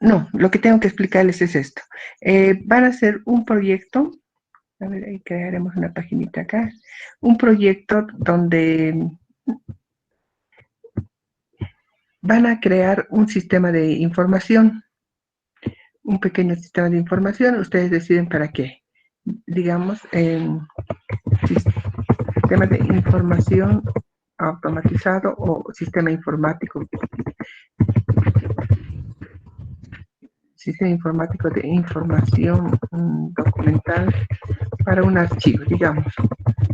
No, lo que tengo que explicarles es esto. Van a hacer un proyecto, a ver, ahí crearemos una paginita acá, un proyecto donde van a crear un sistema de información, un pequeño sistema de información, ustedes deciden para qué. Digamos, sistema de información automatizado o sistema informático de información documental para un archivo, digamos.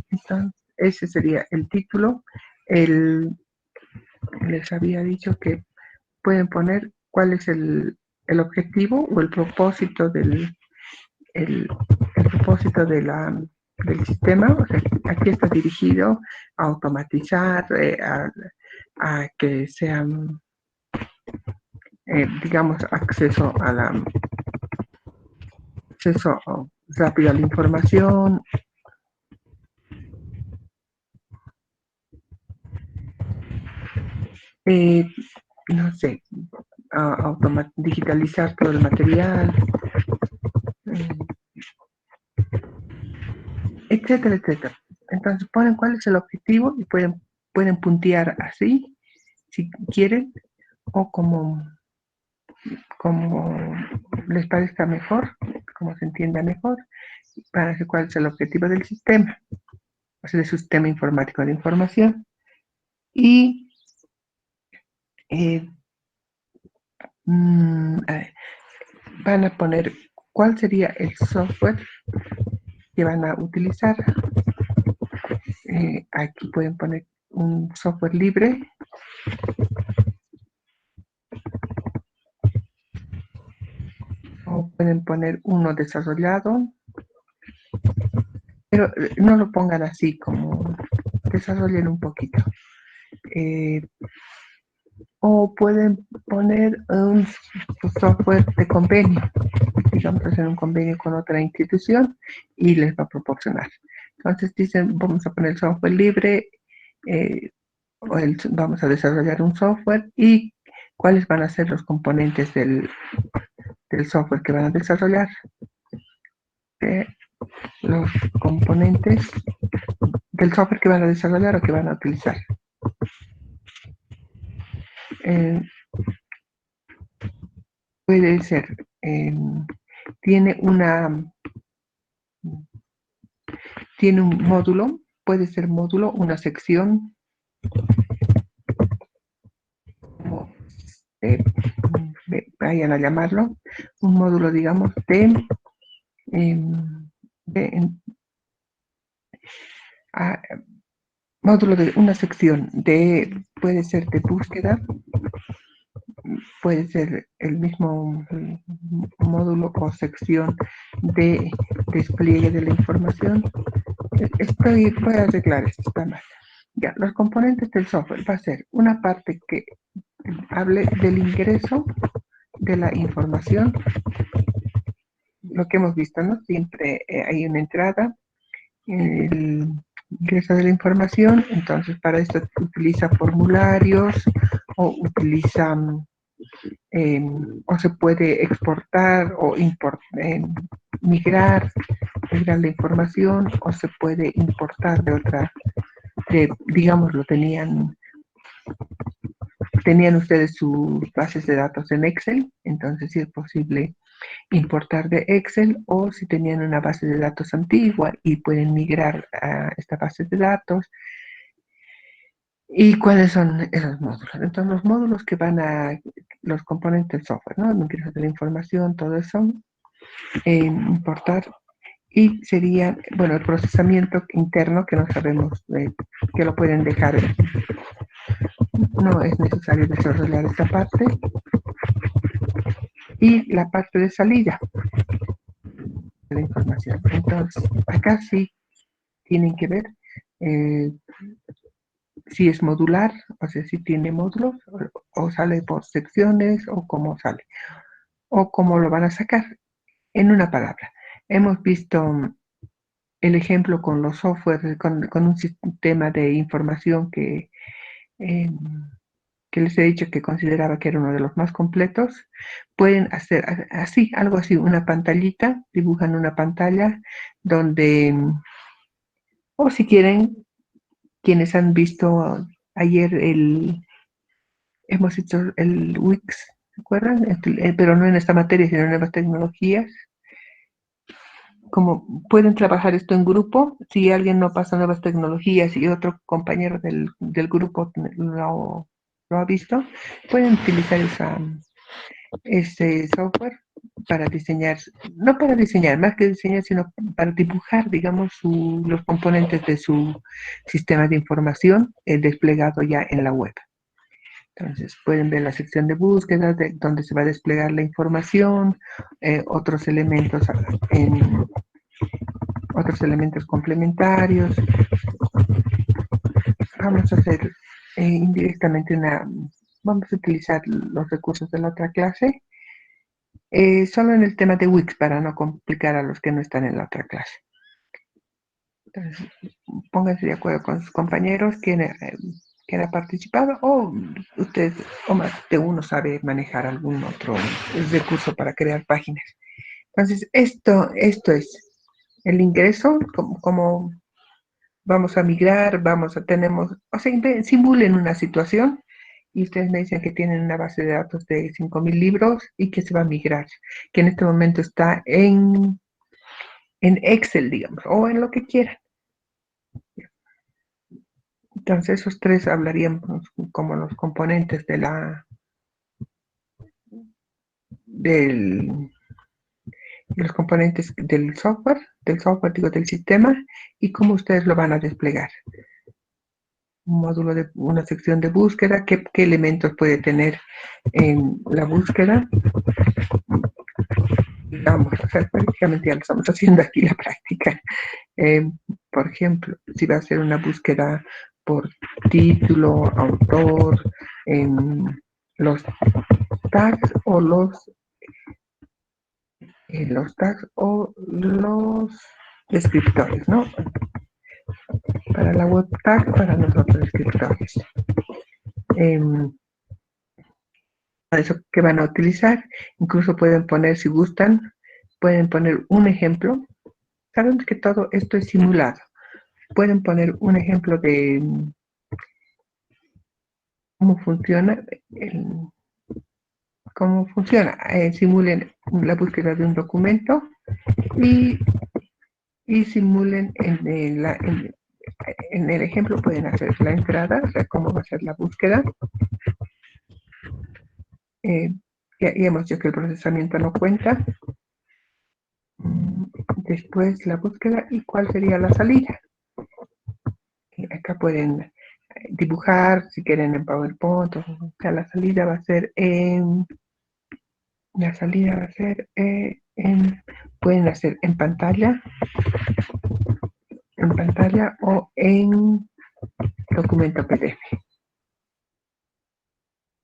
Entonces, ese sería el título. Les había dicho que pueden poner cuál es el objetivo o el propósito el propósito del sistema. O sea, aquí está dirigido a automatizar, a que sean, digamos, acceso rápido a la información. No sé, digitalizar todo el material, etcétera, etcétera. Entonces ponen cuál es el objetivo y pueden puntear así, si quieren, o como les parezca mejor, como se entienda mejor, para ver cuál es el objetivo del sistema, o sea, del sistema informático de información. Y eh, a ver, van a poner cuál sería el software que van a utilizar. Aquí pueden poner un software libre, o pueden poner uno desarrollado, pero no lo pongan así, como desarrollen un poquito. O pueden poner un software de convenio, digamos, hacer un convenio con otra institución y les va a proporcionar. Entonces dicen, vamos a poner software libre, vamos a desarrollar un software y cuáles van a ser los componentes del software que van a desarrollar. Los componentes del software que van a desarrollar o que van a utilizar. Eh, puede ser, tiene un módulo, puede ser módulo, una sección, como vayan a llamarlo, un módulo, digamos, módulo de una sección puede ser de búsqueda, puede ser el mismo módulo o sección de despliegue de la información. Voy a arreglar esto, está mal. Ya, los componentes del software va a ser una parte que hable del ingreso de la información, lo que hemos visto, ¿no? Siempre hay una entrada, el ingreso de la información, entonces para esto utiliza formularios o utiliza o se puede exportar o migrar la información, o se puede importar digamos, tenían ustedes sus bases de datos en Excel, entonces sí es posible importar de Excel, o si tenían una base de datos antigua y pueden migrar a esta base de datos. ¿Y cuáles son esos módulos? Entonces, los módulos que los componentes del software, ¿no? El ingreso de la información, todo eso, importar, y sería, bueno, el procesamiento interno, que no sabemos, que lo pueden dejar, no es necesario desarrollar esta parte, y la parte de salida de la información. Entonces, acá sí tienen que ver si es modular, o sea, si tiene módulos, o sale por secciones, o cómo sale, o cómo lo van a sacar. En una palabra, hemos visto el ejemplo con los softwares, con un sistema de información que que les he dicho que consideraba que era uno de los más completos, pueden hacer así, algo así, una pantallita, dibujan una pantalla donde, o si quieren, quienes han visto ayer hemos hecho el Wix, ¿se acuerdan? Pero no en esta materia, sino en nuevas tecnologías. Como pueden trabajar esto en grupo, si alguien no pasa nuevas tecnologías y otro compañero del grupo lo ha visto, pueden utilizar ese software para diseñar, no para diseñar, más que diseñar, sino para dibujar, digamos, los componentes de su sistema de información desplegado ya en la web. Entonces, pueden ver la sección de búsqueda, donde se va a desplegar la información, otros elementos otros elementos complementarios. Vamos a hacer indirectamente vamos a utilizar los recursos de la otra clase, solo en el tema de Wix para no complicar a los que no están en la otra clase. Entonces, pónganse de acuerdo con sus compañeros, quien ha participado, o ustedes, o más de uno sabe manejar algún otro recurso para crear páginas. Entonces, esto es el ingreso, como vamos a migrar, o sea, simulen una situación y ustedes me dicen que tienen una base de datos de 5.000 libros y que se va a migrar, que en este momento está en Excel, digamos, o en lo que quieran. Entonces, esos tres hablarían como los componentes de los componentes del software, digo, del sistema, y cómo ustedes lo van a desplegar. Un módulo de una sección de búsqueda, qué elementos puede tener en la búsqueda. Digamos, o sea, prácticamente ya lo estamos haciendo aquí la práctica. Por ejemplo, si va a ser una búsqueda por título, autor, los tags o los descriptores, ¿no? Para la web tag, para los otros descriptores. Para eso que van a utilizar, incluso pueden poner, si gustan, pueden poner un ejemplo. Saben que todo esto es simulado. Pueden poner un ejemplo de cómo funciona simulen la búsqueda de un documento y simulen en el ejemplo pueden hacer la entrada, o sea, cómo va a ser la búsqueda. Ya hemos dicho que el procesamiento no cuenta. Después la búsqueda y cuál sería la salida. Acá pueden dibujar, si quieren, en PowerPoint, o sea, la salida va a ser pueden hacer en pantalla o en documento PDF.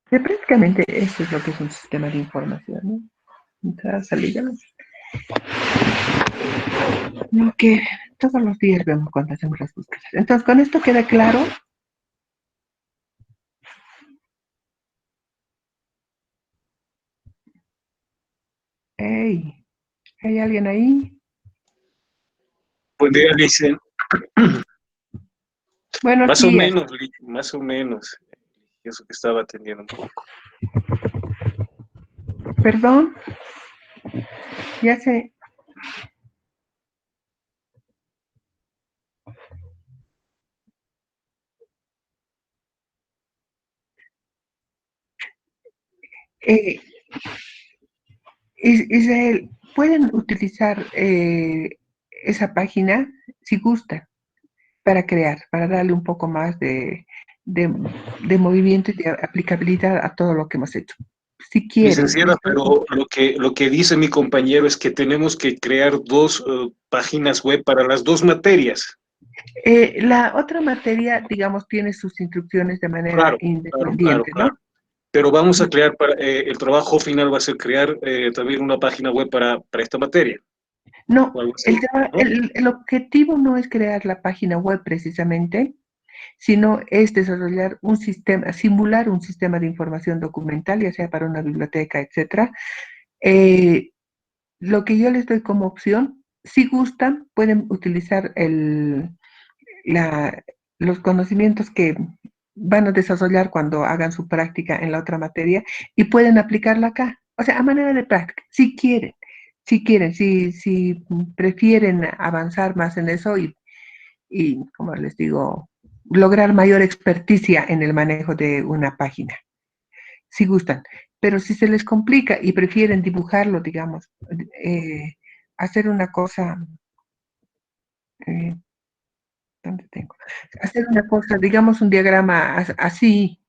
Prácticamente eso es lo que es un sistema de información, ¿no? Entrada, salida. Lo que todos los días vemos cuando hacemos las búsquedas. Entonces, con esto queda claro. Hey, ¿hay alguien ahí? Buen día, Licen. Buenos más días. Más o menos. Eso que estaba atendiendo un poco. Perdón. Ya sé. Israel, pueden utilizar esa página si gustan para darle un poco más de movimiento y de aplicabilidad a todo lo que hemos hecho. Si quieren. Licenciada, pero lo que dice mi compañero es que tenemos que crear dos páginas web para las dos materias. La otra materia, digamos, tiene sus instrucciones de manera independiente, ¿no? Claro. Pero vamos a crear, el trabajo final va a ser crear también una página web para esta materia. No, el objetivo no es crear la página web precisamente, sino es desarrollar un sistema, simular un sistema de información documental, ya sea para una biblioteca, etc. Lo que yo les doy como opción, si gustan, pueden utilizar los conocimientos que van a desarrollar cuando hagan su práctica en la otra materia y pueden aplicarla acá. O sea, a manera de práctica, si quieren, si prefieren avanzar más en eso y, como les digo, lograr mayor experticia en el manejo de una página, si gustan. Pero si se les complica y prefieren dibujarlo, digamos, hacer una cosa, eh, ¿dónde tengo? Hacer una cosa, digamos, un diagrama así,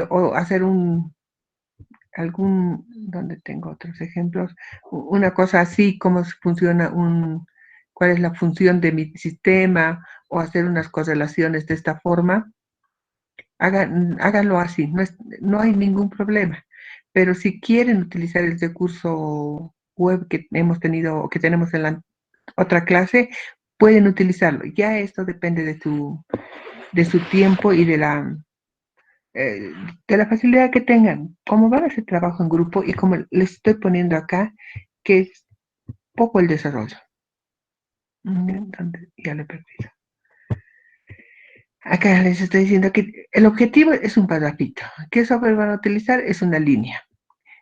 o hacer ¿dónde tengo otros ejemplos? Una cosa así, cómo funciona cuál es la función de mi sistema, o hacer unas correlaciones de esta forma, háganlo así, no hay ningún problema. Pero si quieren utilizar el recurso web que hemos tenido o que tenemos en la otra clase, pueden utilizarlo. Ya esto depende de su tiempo y de la facilidad que tengan. Como van a hacer trabajo en grupo y como les estoy poniendo acá, que es poco el desarrollo. Ya lo he perdido. Acá les estoy diciendo que el objetivo es un parrafito. ¿Qué software van a utilizar? Es una línea.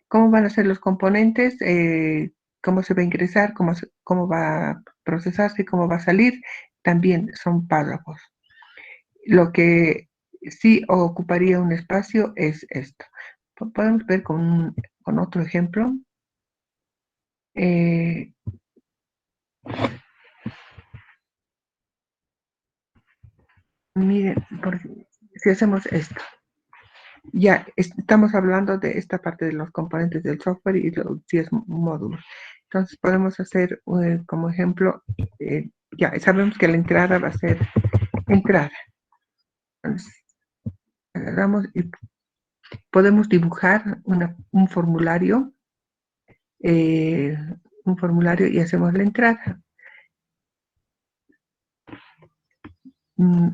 ¿Cómo van a ser los componentes? ¿Cómo se va a ingresar? ¿Cómo va a procesarse? ¿Cómo va a salir? También son párrafos. Lo que sí ocuparía un espacio es esto. Podemos ver con otro ejemplo. Miren, si hacemos esto, ya estamos hablando de esta parte de los componentes del software y los 10 módulos. Entonces podemos hacer como ejemplo, ya sabemos que la entrada va a ser entrada. Entonces, agarramos y podemos dibujar un formulario y hacemos la entrada.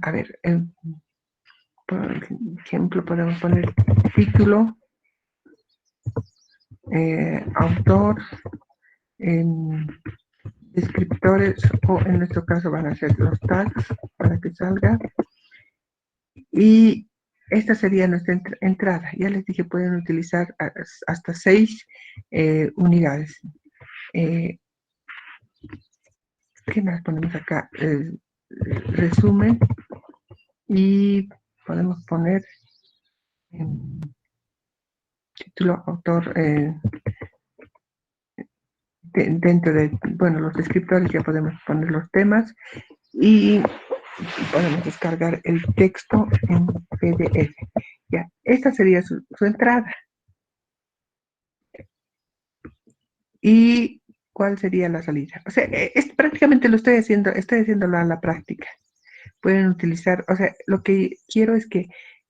A ver, por ejemplo, podemos poner título, autor, descriptores, o en nuestro caso van a ser los tags para que salga. Y esta sería nuestra entrada. Ya les dije, pueden utilizar hasta 6 unidades. ¿Qué más ponemos acá? Resumen, y podemos poner título, autor, dentro de, bueno, los descriptores ya podemos poner los temas y podemos descargar el texto en PDF. Ya, esta sería su entrada. ¿Y cuál sería la salida? O sea, prácticamente lo estoy haciéndolo a la práctica. Pueden utilizar, o sea, lo que quiero es que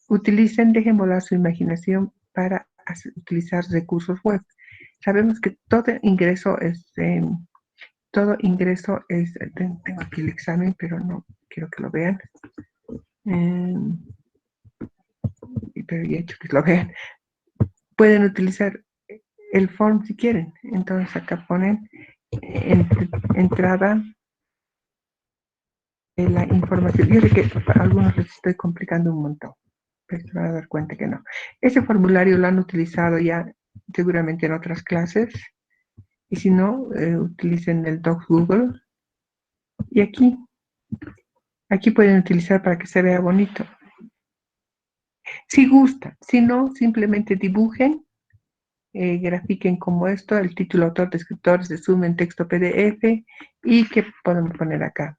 dejen volar su imaginación para utilizar recursos web. Sabemos que todo ingreso es, tengo aquí el examen, pero no quiero que lo vean. Pero ya he hecho que lo vean. Pueden utilizar el form si quieren. Entonces acá ponen entrada de la información. Yo sé que para algunos les estoy complicando un montón, pero se van a dar cuenta que no. Ese formulario lo han utilizado ya seguramente en otras clases, y si no, utilicen el Docs Google. Y aquí pueden utilizar para que se vea bonito. Si gustan, si no, simplemente dibujen, grafiquen como esto, el título, autor, descriptores, resumen, texto, PDF, y ¿qué podemos poner acá?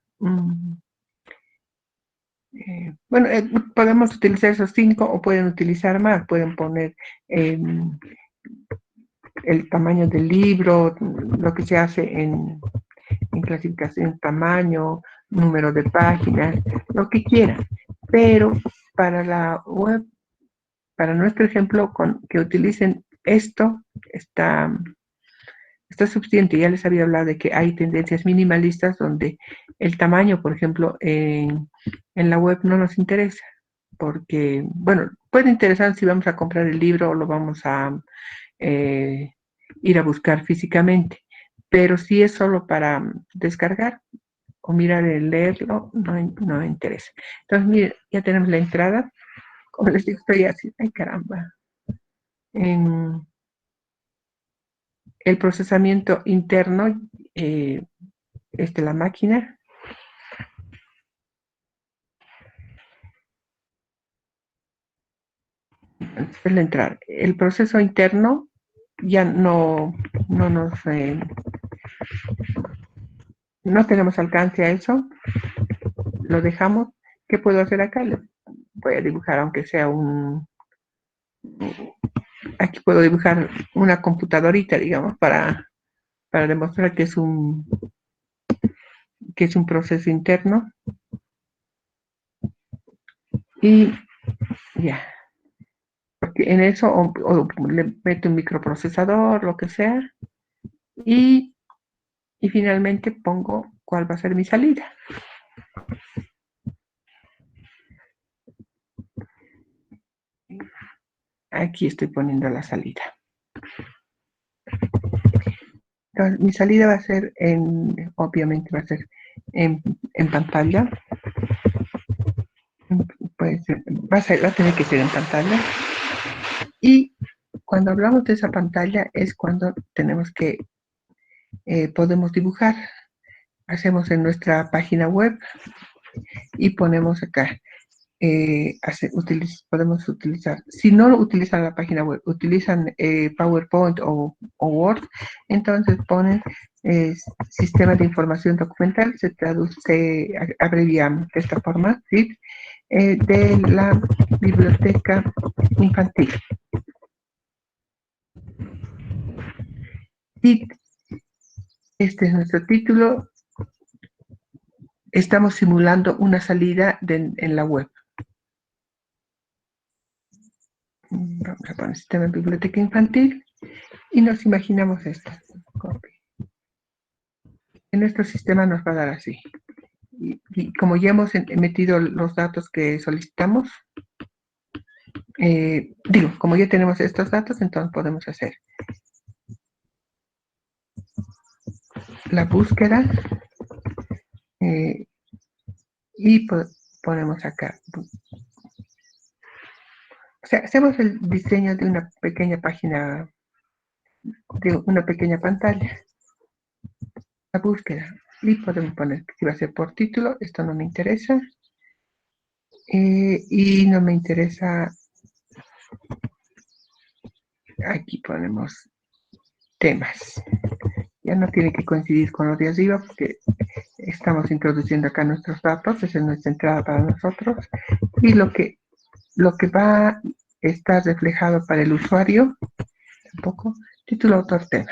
Bueno, podemos utilizar esos 5 o pueden utilizar más, pueden poner el tamaño del libro, lo que se hace en clasificación, tamaño, número de páginas, lo que quieran. Pero para la web, para nuestro ejemplo, que utilicen esto, esta está suficiente. Ya les había hablado de que hay tendencias minimalistas donde el tamaño, por ejemplo, en la web no nos interesa, porque, bueno, puede interesar si vamos a comprar el libro o lo vamos a ir a buscar físicamente, pero si es solo para descargar o mirar el leerlo, no me interesa. Entonces, miren, ya tenemos la entrada. Como les digo, estoy así, ay caramba. En el procesamiento interno, la máquina. Es la entrada. El proceso interno ya no tenemos alcance a eso. Lo dejamos. ¿Qué puedo hacer acá? Voy a dibujar, aunque sea aquí puedo dibujar una computadorita, digamos, para demostrar que es un proceso interno. Y ya. Porque en eso o le meto un microprocesador, lo que sea, y finalmente pongo cuál va a ser mi salida. Aquí estoy poniendo la salida. Entonces, mi salida va a ser obviamente va a ser en pantalla. Puede ser, va a tener que ser en pantalla. Y cuando hablamos de esa pantalla es cuando tenemos que, podemos dibujar. Hacemos en nuestra página web y ponemos acá. Podemos utilizar, si no utilizan la página web, utilizan PowerPoint o Word, entonces ponen sistema de información documental, se abrevia de esta forma, ¿sí? De la biblioteca infantil. Y este es nuestro título. Estamos simulando una salida en la web. Vamos a poner sistema de biblioteca infantil y nos imaginamos esto. En nuestro sistema nos va a dar así. Y como ya hemos metido los datos que solicitamos, como ya tenemos estos datos, entonces podemos hacer la búsqueda y ponemos acá. O sea, hacemos el diseño de una pequeña página, de una pequeña pantalla. La búsqueda. Y podemos poner si va a ser por título, esto no me interesa. Y no me interesa. Aquí ponemos temas. Ya no tiene que coincidir con los de arriba porque estamos introduciendo acá nuestros datos, esa es nuestra entrada para nosotros. Y lo que va a estar reflejado para el usuario, tampoco, título, autor, tema.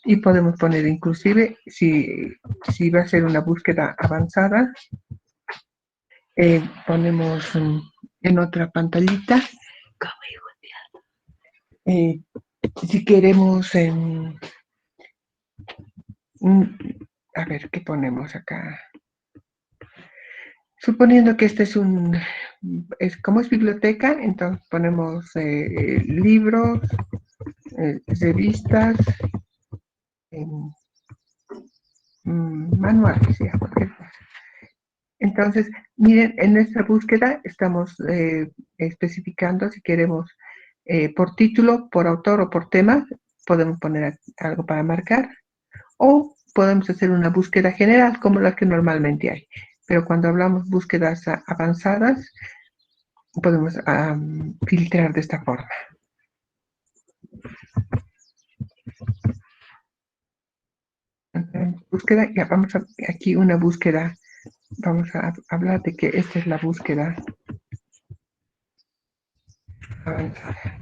Y podemos poner inclusive, si va a ser una búsqueda avanzada, ponemos en otra pantallita, si queremos, a ver, ¿qué ponemos acá? Suponiendo que este como es biblioteca, entonces ponemos libros, revistas, manuales, ya, cualquier cosa. Entonces, miren, en nuestra búsqueda estamos especificando si queremos por título, por autor o por tema, podemos poner algo para marcar, o podemos hacer una búsqueda general como la que normalmente hay. Pero cuando hablamos búsquedas avanzadas, podemos filtrar de esta forma. Búsqueda, ya vamos aquí una búsqueda, vamos a hablar de que esta es la búsqueda avanzada.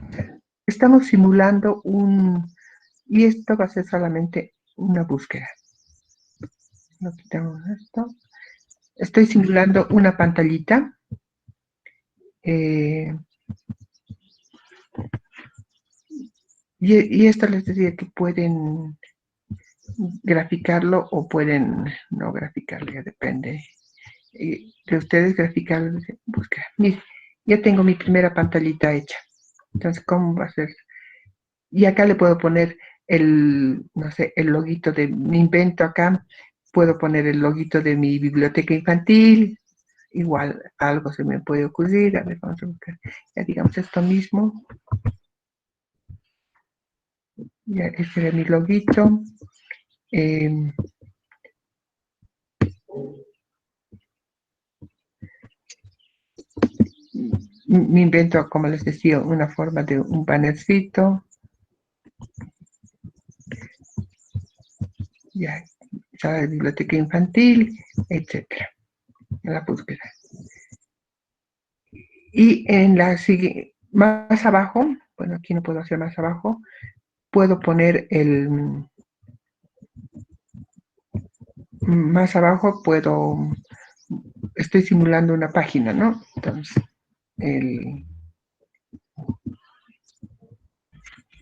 Estamos simulando y esto va a ser solamente una búsqueda. No quitamos esto. Estoy simulando una pantallita. Y esto les decía que pueden graficarlo o pueden no graficarlo, ya depende de ustedes graficarlo. Buscar. Mire, ya tengo mi primera pantallita hecha. Entonces, ¿cómo va a ser? Y acá le puedo poner no sé, el loguito de mi invento acá. Puedo poner el loguito de mi biblioteca infantil. Igual algo se me puede ocurrir. A ver, vamos a buscar. Ya digamos esto mismo. Ya, este es mi loguito. Me invento, como les decía, una forma de un bannercito. Ya, sala de biblioteca infantil, etcétera. En la búsqueda. Y en la siguiente, más abajo, bueno, aquí no puedo hacer más abajo, puedo poner más abajo estoy simulando una página, ¿no? Entonces,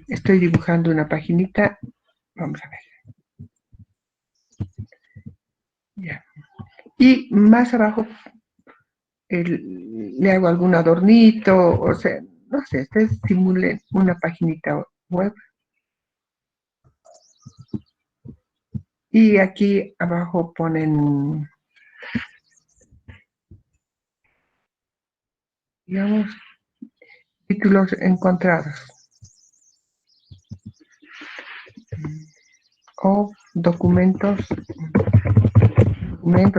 estoy dibujando una paginita, vamos a ver. Ya. Y más abajo le hago algún adornito, o sea, no sé, ustedes simulen una paginita web. Y aquí abajo ponen, digamos, títulos encontrados o documentos,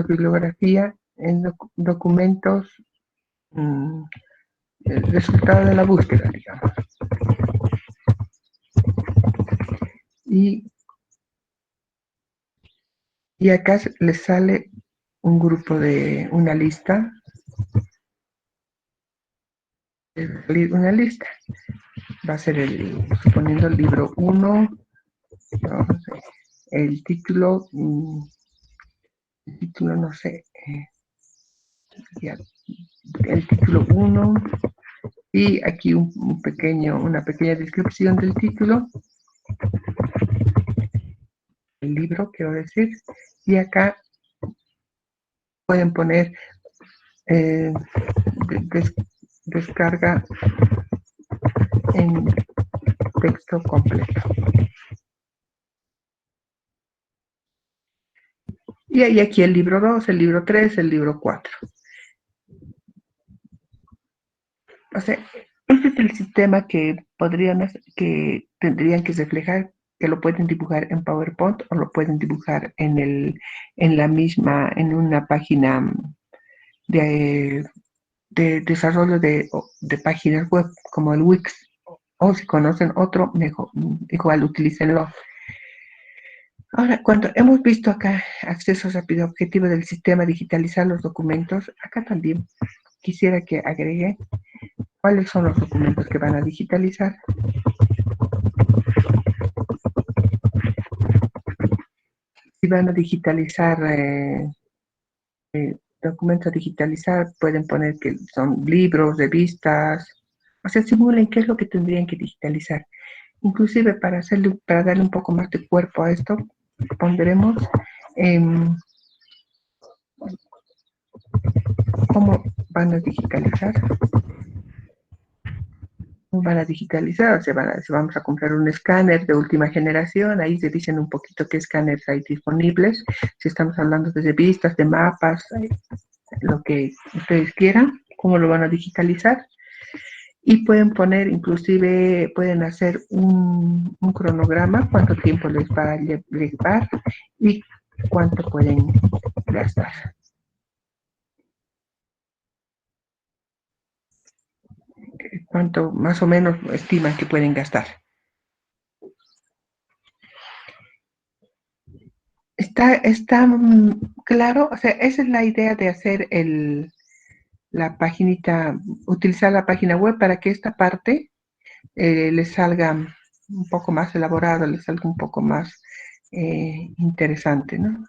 bibliografía en documentos, el resultado de la búsqueda, digamos. Y acá les sale un grupo de una lista, una lista. Va a ser suponiendo el libro 1, no sé, el título, no sé, el título 1, y aquí una pequeña descripción del título, el libro, quiero decir, y acá pueden poner descarga en texto completo. Y hay aquí el libro 2, el libro 3, el libro 4. O sea, este es el sistema que tendrían que reflejar, que lo pueden dibujar en PowerPoint o lo pueden dibujar en una página de desarrollo de páginas web, como el Wix, o si conocen otro, mejor, igual utilícenlo. Ahora, cuando hemos visto acá acceso rápido objetivo del sistema, digitalizar los documentos, acá también quisiera que agregue cuáles son los documentos que van a digitalizar. Si van a digitalizar documentos a digitalizar, pueden poner que son libros, revistas, o sea, simulen qué es lo que tendrían que digitalizar. Inclusive para darle un poco más de cuerpo a esto, pondremos cómo van a digitalizar. Van a digitalizar, o sea, si vamos a comprar un escáner de última generación, ahí se dicen un poquito qué escáneres hay disponibles, si estamos hablando de revistas, de mapas, lo que ustedes quieran, cómo lo van a digitalizar. Y pueden poner, inclusive pueden hacer un cronograma, cuánto tiempo les va a llevar y cuánto pueden gastar. Cuánto más o menos estiman que pueden gastar. Está claro, o sea, esa es la idea de hacer la paginita, utilizar la página web para que esta parte les salga un poco más elaborado, les salga un poco más interesante, ¿no?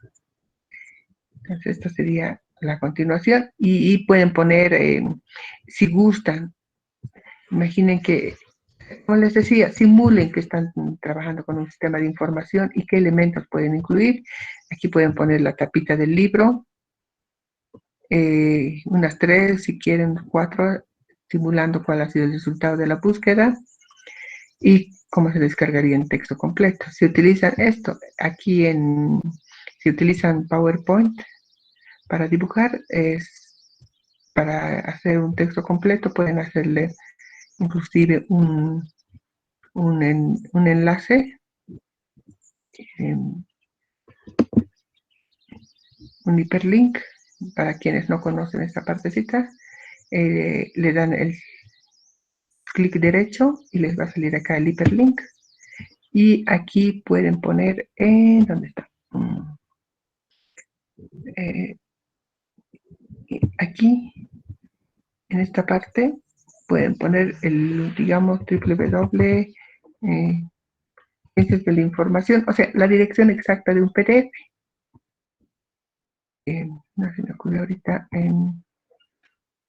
Entonces, esta sería la continuación y pueden poner, si gustan, imaginen que Como les decía, simulen que están trabajando con un sistema de información y qué elementos pueden incluir. Aquí pueden poner la tapita del libro, unas 3, si quieren 4, simulando cuál ha sido el resultado de la búsqueda y cómo se descargaría en texto completo. Si utilizan esto, si utilizan PowerPoint para dibujar, para hacer un texto completo, pueden hacerle inclusive un enlace, un hiperlink, para quienes no conocen esta partecita, le dan el clic derecho y les va a salir acá el hiperlink. Y aquí pueden poner, ¿dónde está? Aquí, en esta parte, pueden poner digamos, www, ciencias de la información, o sea, la dirección exacta de un PDF. No se me ocurre ahorita,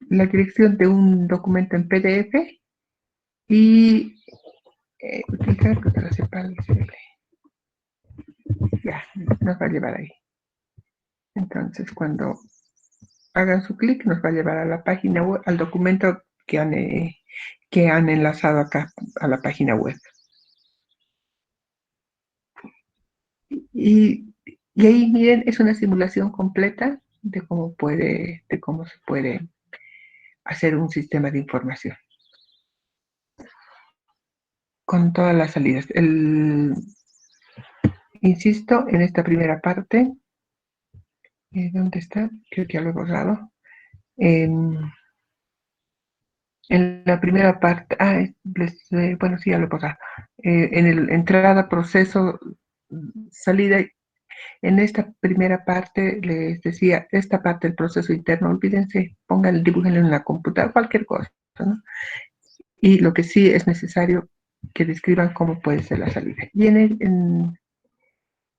la dirección de un documento en PDF y utilizar la CEPAL. Ya, nos va a llevar ahí. Entonces, cuando hagan su clic, nos va a llevar a la página web, al documento que han enlazado acá a la página web. Y ahí, miren, es una simulación completa de cómo se puede hacer un sistema de información con todas las salidas. Insisto, en esta primera parte, ¿dónde está? Creo que ya lo he borrado. En la primera parte, bueno, sí, ya lo he borrado. En el entrada, proceso, salida. En esta primera parte les decía, esta parte del proceso interno, olvídense, pongan, dibújenlo en la computadora, cualquier cosa, ¿no? Y lo que sí es necesario que describan cómo puede ser la salida. Y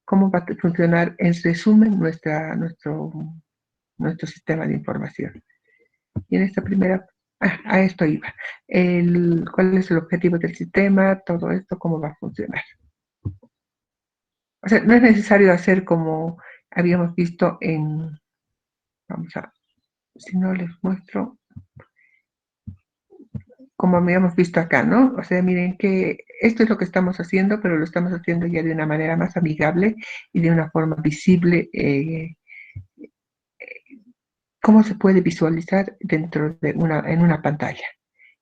cómo va a funcionar, en resumen, nuestro sistema de información. Y en esta primera, a esto iba. ¿Cuál es el objetivo del sistema? Todo esto, cómo va a funcionar. O sea, no es necesario hacer como habíamos visto si no les muestro, como habíamos visto acá, ¿no? O sea, miren que esto es lo que estamos haciendo, pero lo estamos haciendo ya de una manera más amigable y de una forma visible. ¿Cómo se puede visualizar en una pantalla?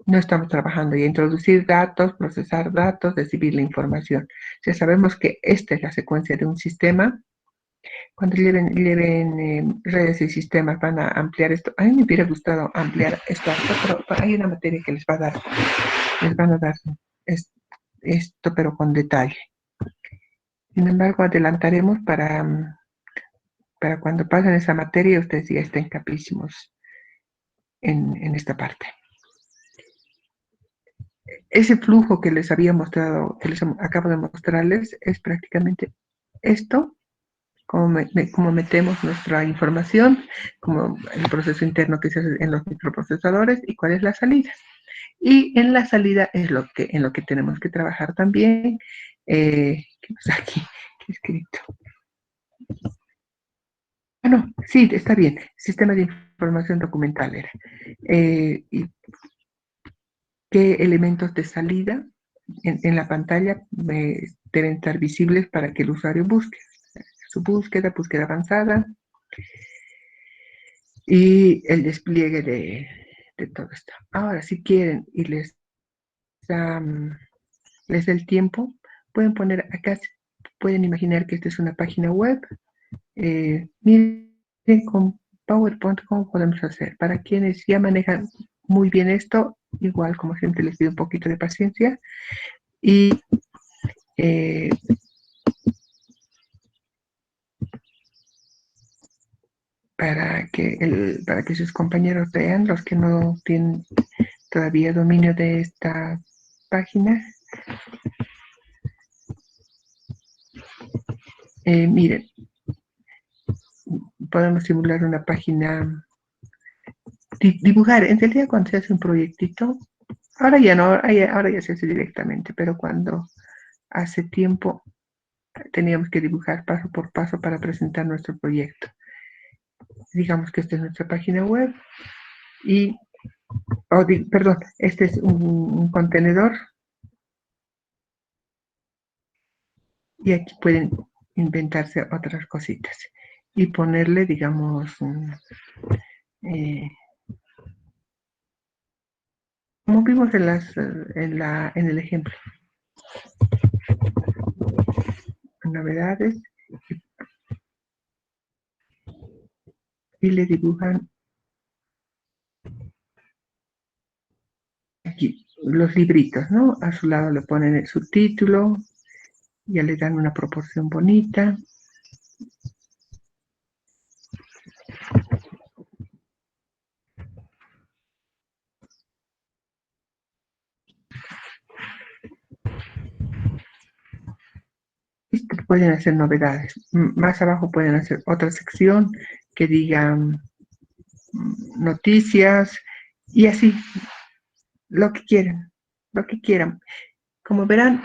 No estamos trabajando y introducir datos, procesar datos, recibir la información. Ya sabemos que esta es la secuencia de un sistema. Cuando lleven redes y sistemas van a ampliar esto. A mí me hubiera gustado ampliar esto, pero hay una materia que les van a dar esto, pero con detalle. Sin embargo, adelantaremos para cuando pasen esa materia, ustedes ya estén capísimos en esta parte. Ese flujo que les había mostrado, que les acabo de mostrarles, es prácticamente esto, cómo metemos nuestra información, como el proceso interno que se hace en los microprocesadores y cuál es la salida. Y en la salida es en lo que tenemos que trabajar también. ¿Qué pasa aquí? ¿Qué he escrito? No, sí, está bien. Sistema de información documental era. Y qué elementos de salida en la pantalla deben estar visibles para que el usuario busque. Su búsqueda avanzada y el despliegue de todo esto. Ahora, si quieren y les da el tiempo, pueden poner acá, pueden imaginar que esta es una página web. Miren con PowerPoint cómo podemos hacer. Para quienes ya manejan muy bien esto, igual como siempre les pido un poquito de paciencia y para que sus compañeros vean, los que no tienen todavía dominio de esta página. Miren, podemos simular una página, dibujar. En realidad, cuando se hace un proyectito, Ahora ya no, ahora ya se hace directamente, pero cuando hace tiempo teníamos que dibujar paso por paso para presentar nuestro proyecto. Digamos que esta es nuestra página web y, perdón, este es un contenedor y aquí pueden inventarse otras cositas y ponerle, digamos, como vimos en el ejemplo, novedades, y le dibujan aquí los libritos, ¿no? A su lado le ponen el subtítulo, ya le dan una proporción bonita. Pueden hacer novedades. Más abajo pueden hacer otra sección que diga noticias y así, lo que quieran, lo que quieran. Como verán,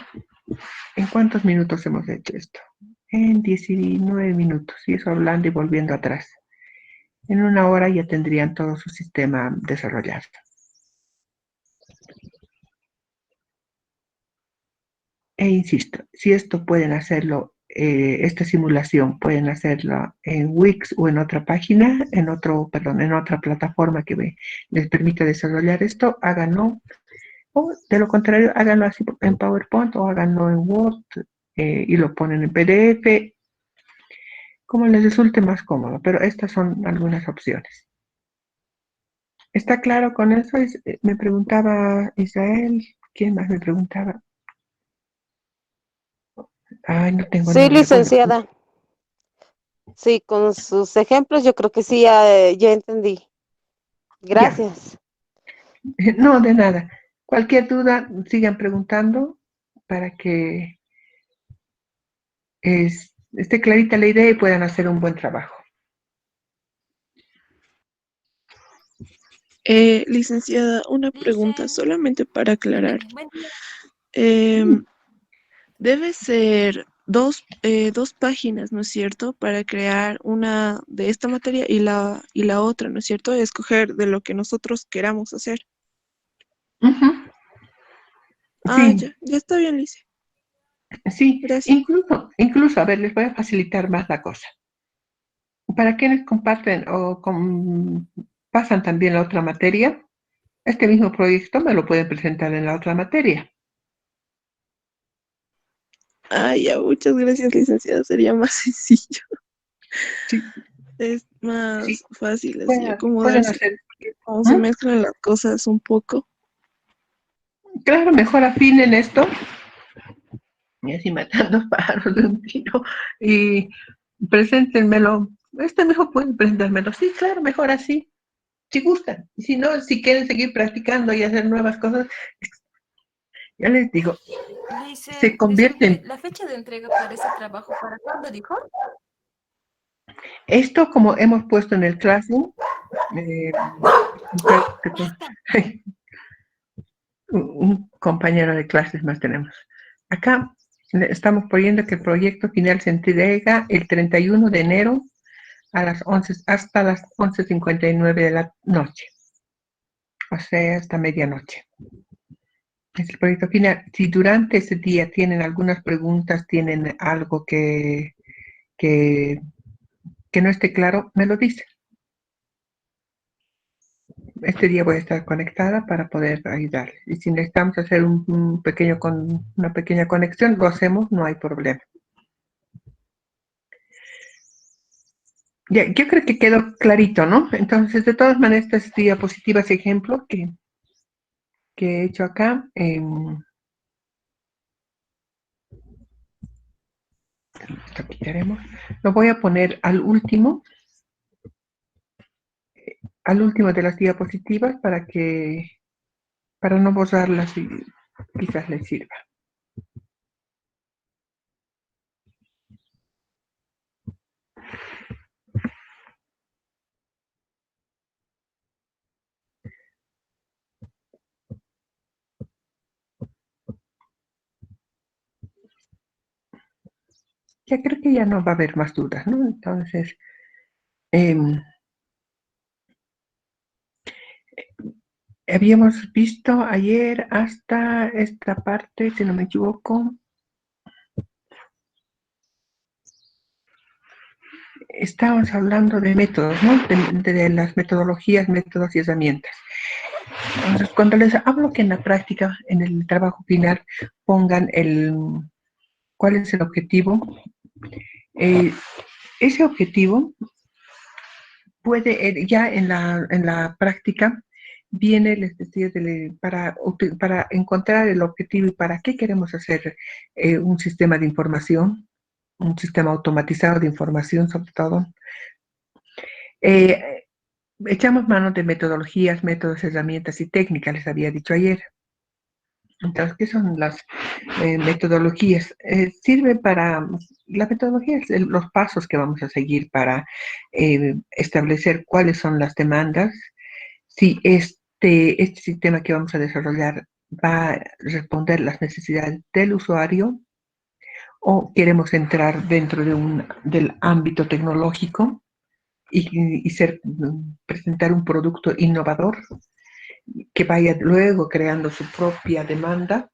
¿en cuántos minutos hemos hecho esto? En 19 minutos, y eso hablando y volviendo atrás. En una hora ya tendrían todo su sistema desarrollado. E insisto, si esto pueden hacerlo, esta simulación pueden hacerlo en Wix o en otra página, en otra plataforma que les permita desarrollar esto, háganlo. O de lo contrario, háganlo así en PowerPoint o háganlo en Word y lo ponen en PDF, como les resulte más cómodo, pero estas son algunas opciones. ¿Está claro con eso? Me preguntaba Israel, ¿quién más me preguntaba? Ay, no tengo Sí, nombre. Bueno, licenciada. Sí, con sus ejemplos yo creo que sí, ya entendí. ya. Gracias. No, de nada. Cualquier duda, sigan preguntando para que esté clarita la idea y puedan hacer un buen trabajo. Licenciada, una pregunta solamente para aclarar. Debe ser dos páginas, ¿no es cierto? Para crear una de esta materia y la otra, ¿no es cierto? Escoger de lo que nosotros queramos hacer. Ujú. Ah, Sí, ya está bien, Lice. sí. Gracias. Incluso, a ver, les voy a facilitar más la cosa. Para quienes comparten o pasan también la otra materia, este mismo proyecto me lo pueden presentar en la otra materia. Ah, ya, muchas gracias, licenciada. Sería más sencillo. Sí, Es sí, más fácil así pueden acomodarse. hacer. Como se ¿Mm? mezclan las cosas un poco. Claro, mejor afinen esto, y así matando pájaros de un tiro, y preséntenmelo. Este mejor pueden presentármelo. Sí, claro, mejor así, si gustan. Y si no, si quieren seguir practicando y hacer nuevas cosas, ya les digo, se Lice, disculpe, convierten. ¿la fecha de entrega para ese trabajo para cuándo dijo? Esto, como hemos puesto en el Classroom, eh, un compañero de clases más tenemos. Acá estamos poniendo que el proyecto final se entrega el 31 de enero a las 11, hasta las 11:59 de la noche, o sea, hasta medianoche. Es el proyecto final. Si durante ese día tienen algunas preguntas, tienen algo que, que no esté claro, me lo dicen. Este día voy a estar conectada para poder ayudarles. Y si necesitamos hacer una pequeña conexión, lo hacemos, no hay problema. Ya, yo creo que quedó clarito, ¿no? Entonces, de todas maneras, estas diapositivas ejemplo que he hecho acá, esto quitaremos, lo voy a poner al último de las diapositivas para no borrarlas y quizás les sirva. ya creo que ya no va a haber más dudas, ¿no? Entonces, em, habíamos visto ayer hasta esta parte, si no me equivoco, estábamos hablando de métodos, ¿no? De las metodologías, métodos y herramientas. Entonces, cuando les hablo que en la práctica, en el trabajo final, pongan cuál es el objetivo, ese objetivo puede, ya en la práctica, viene, les decía, para encontrar el objetivo y para qué queremos hacer un sistema de información, un sistema automatizado de información, sobre todo. Echamos mano de metodologías, métodos, herramientas y técnicas, les había dicho ayer. Entonces, ¿qué son las metodologías? Sirve para, la metodología es los pasos que vamos a seguir para establecer cuáles son las demandas, si este sistema que vamos a desarrollar va a responder las necesidades del usuario o queremos entrar dentro del ámbito tecnológico y presentar un producto innovador que vaya luego creando su propia demanda,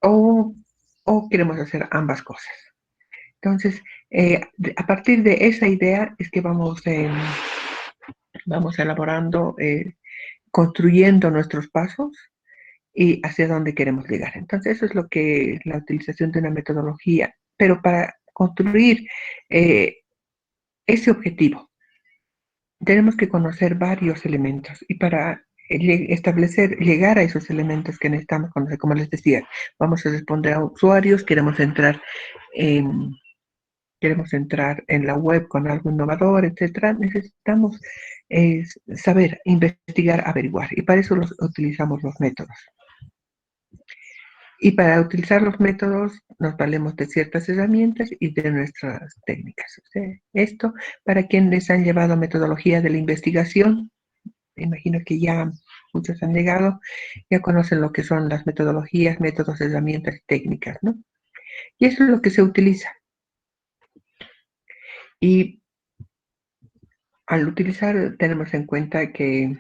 o, o queremos hacer ambas cosas. Entonces, a partir de esa idea es que vamos elaborando, construyendo nuestros pasos y hacia dónde queremos llegar. Entonces, eso es lo que la utilización de una metodología, pero para construir ese objetivo tenemos que conocer varios elementos y para llegar a esos elementos que necesitamos conocer, como les decía, vamos a responder a usuarios, queremos entrar en la web con algo innovador, etcétera. Necesitamos saber, investigar, averiguar, y para eso utilizamos los métodos. Y para utilizar los métodos nos valemos de ciertas herramientas y de nuestras técnicas. O sea, esto, para quienes han llevado metodología de la investigación, me imagino que ya muchos han llegado, ya conocen lo que son las metodologías, métodos, herramientas y técnicas, ¿no? Y eso es lo que se utiliza. Y al utilizar, tenemos en cuenta que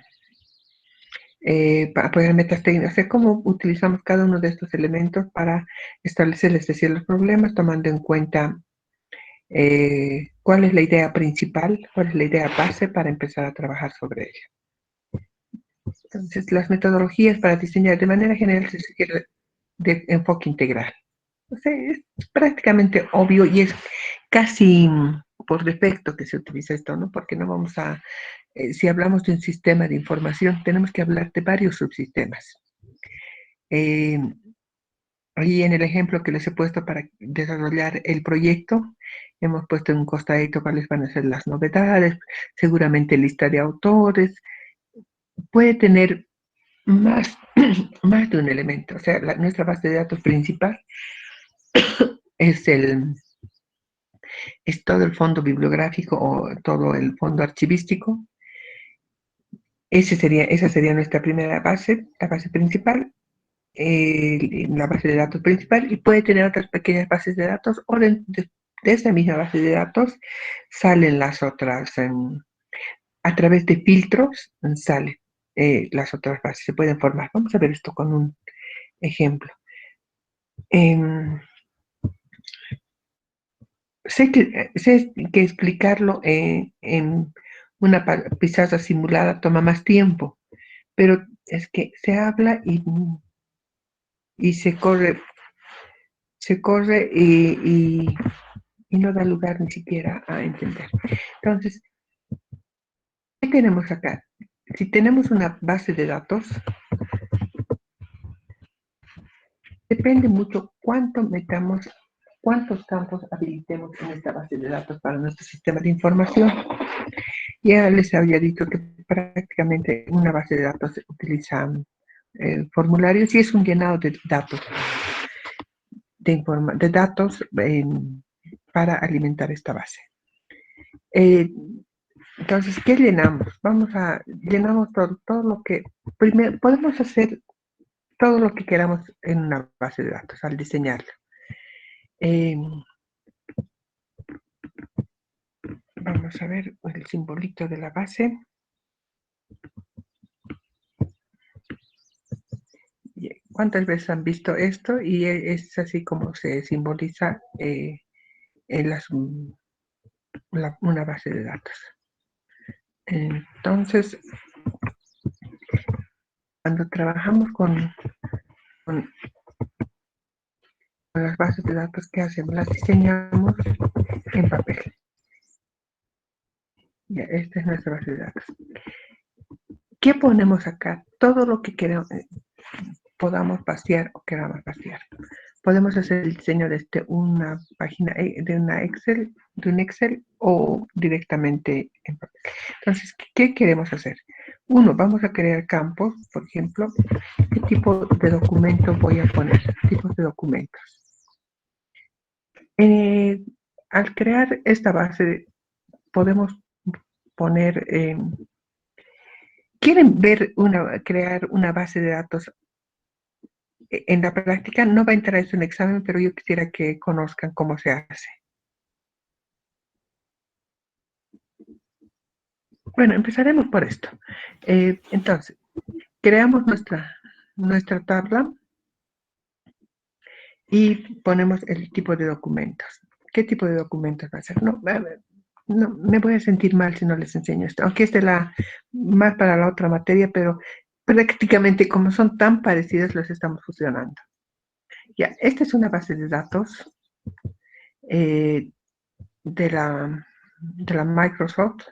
para poner metas técnicas, es cómo utilizamos cada uno de estos elementos para establecer, es decir, los problemas, tomando en cuenta cuál es la idea principal, cuál es la idea base para empezar a trabajar sobre ella. Entonces, las metodologías para diseñar de manera general se requiere de enfoque integral. O sea, es prácticamente obvio y es casi por defecto que se utiliza esto, ¿no? Porque no vamos a, si hablamos de un sistema de información, tenemos que hablar de varios subsistemas. Ahí en el ejemplo que les he puesto para desarrollar el proyecto, hemos puesto en un costadito cuáles van a ser las novedades, seguramente lista de autores, puede tener más, más de un elemento. O sea, nuestra base de datos principal es todo el fondo bibliográfico o todo el fondo archivístico. Esa sería nuestra primera base, la base principal, la base de datos principal, y puede tener otras pequeñas bases de datos, o de esa misma base de datos salen las otras, a través de filtros salen las otras bases, se pueden formar. Vamos a ver esto con un ejemplo. Sé que explicarlo en una pizarra simulada toma más tiempo, pero es que se habla y se corre y no da lugar ni siquiera a entender. Entonces, ¿qué tenemos acá? Si tenemos una base de datos, depende mucho cuánto metamos, cuántos campos habilitemos en esta base de datos para nuestro sistema de información. Ya les había dicho que prácticamente una base de datos utiliza formularios y es un llenado de datos, de datos para alimentar esta base. Entonces, ¿qué llenamos? Llenamos todo lo que, primero, podemos hacer todo lo que queramos en una base de datos al diseñarlo. Vamos a ver el simbolito de la base. ¿Cuántas veces han visto esto? Y es así como se simboliza en una base de datos. Entonces, cuando trabajamos con las bases de datos, ¿qué hacemos? Las diseñamos en papel. Ya, esta es nuestra base de datos. ¿Qué ponemos acá? Todo lo que queramos, podamos vaciar o queramos vaciar. Podemos hacer el diseño desde una página de un Excel o directamente en papel. Entonces, ¿qué queremos hacer? Uno, vamos a crear campos, por ejemplo, ¿qué tipo de documento voy a poner? Tipos de documentos. Al crear esta base, podemos poner, ¿quieren ver crear una base de datos? En la práctica no va a entrar eso en examen, pero yo quisiera que conozcan cómo se hace. Bueno, empezaremos por esto. Entonces, creamos nuestra tabla y ponemos el tipo de documentos. ¿Qué tipo de documentos va a ser? No, me voy a sentir mal si no les enseño esto, aunque es más para la otra materia, pero prácticamente como son tan parecidas, los estamos fusionando. Ya, esta es una base de datos de la Microsoft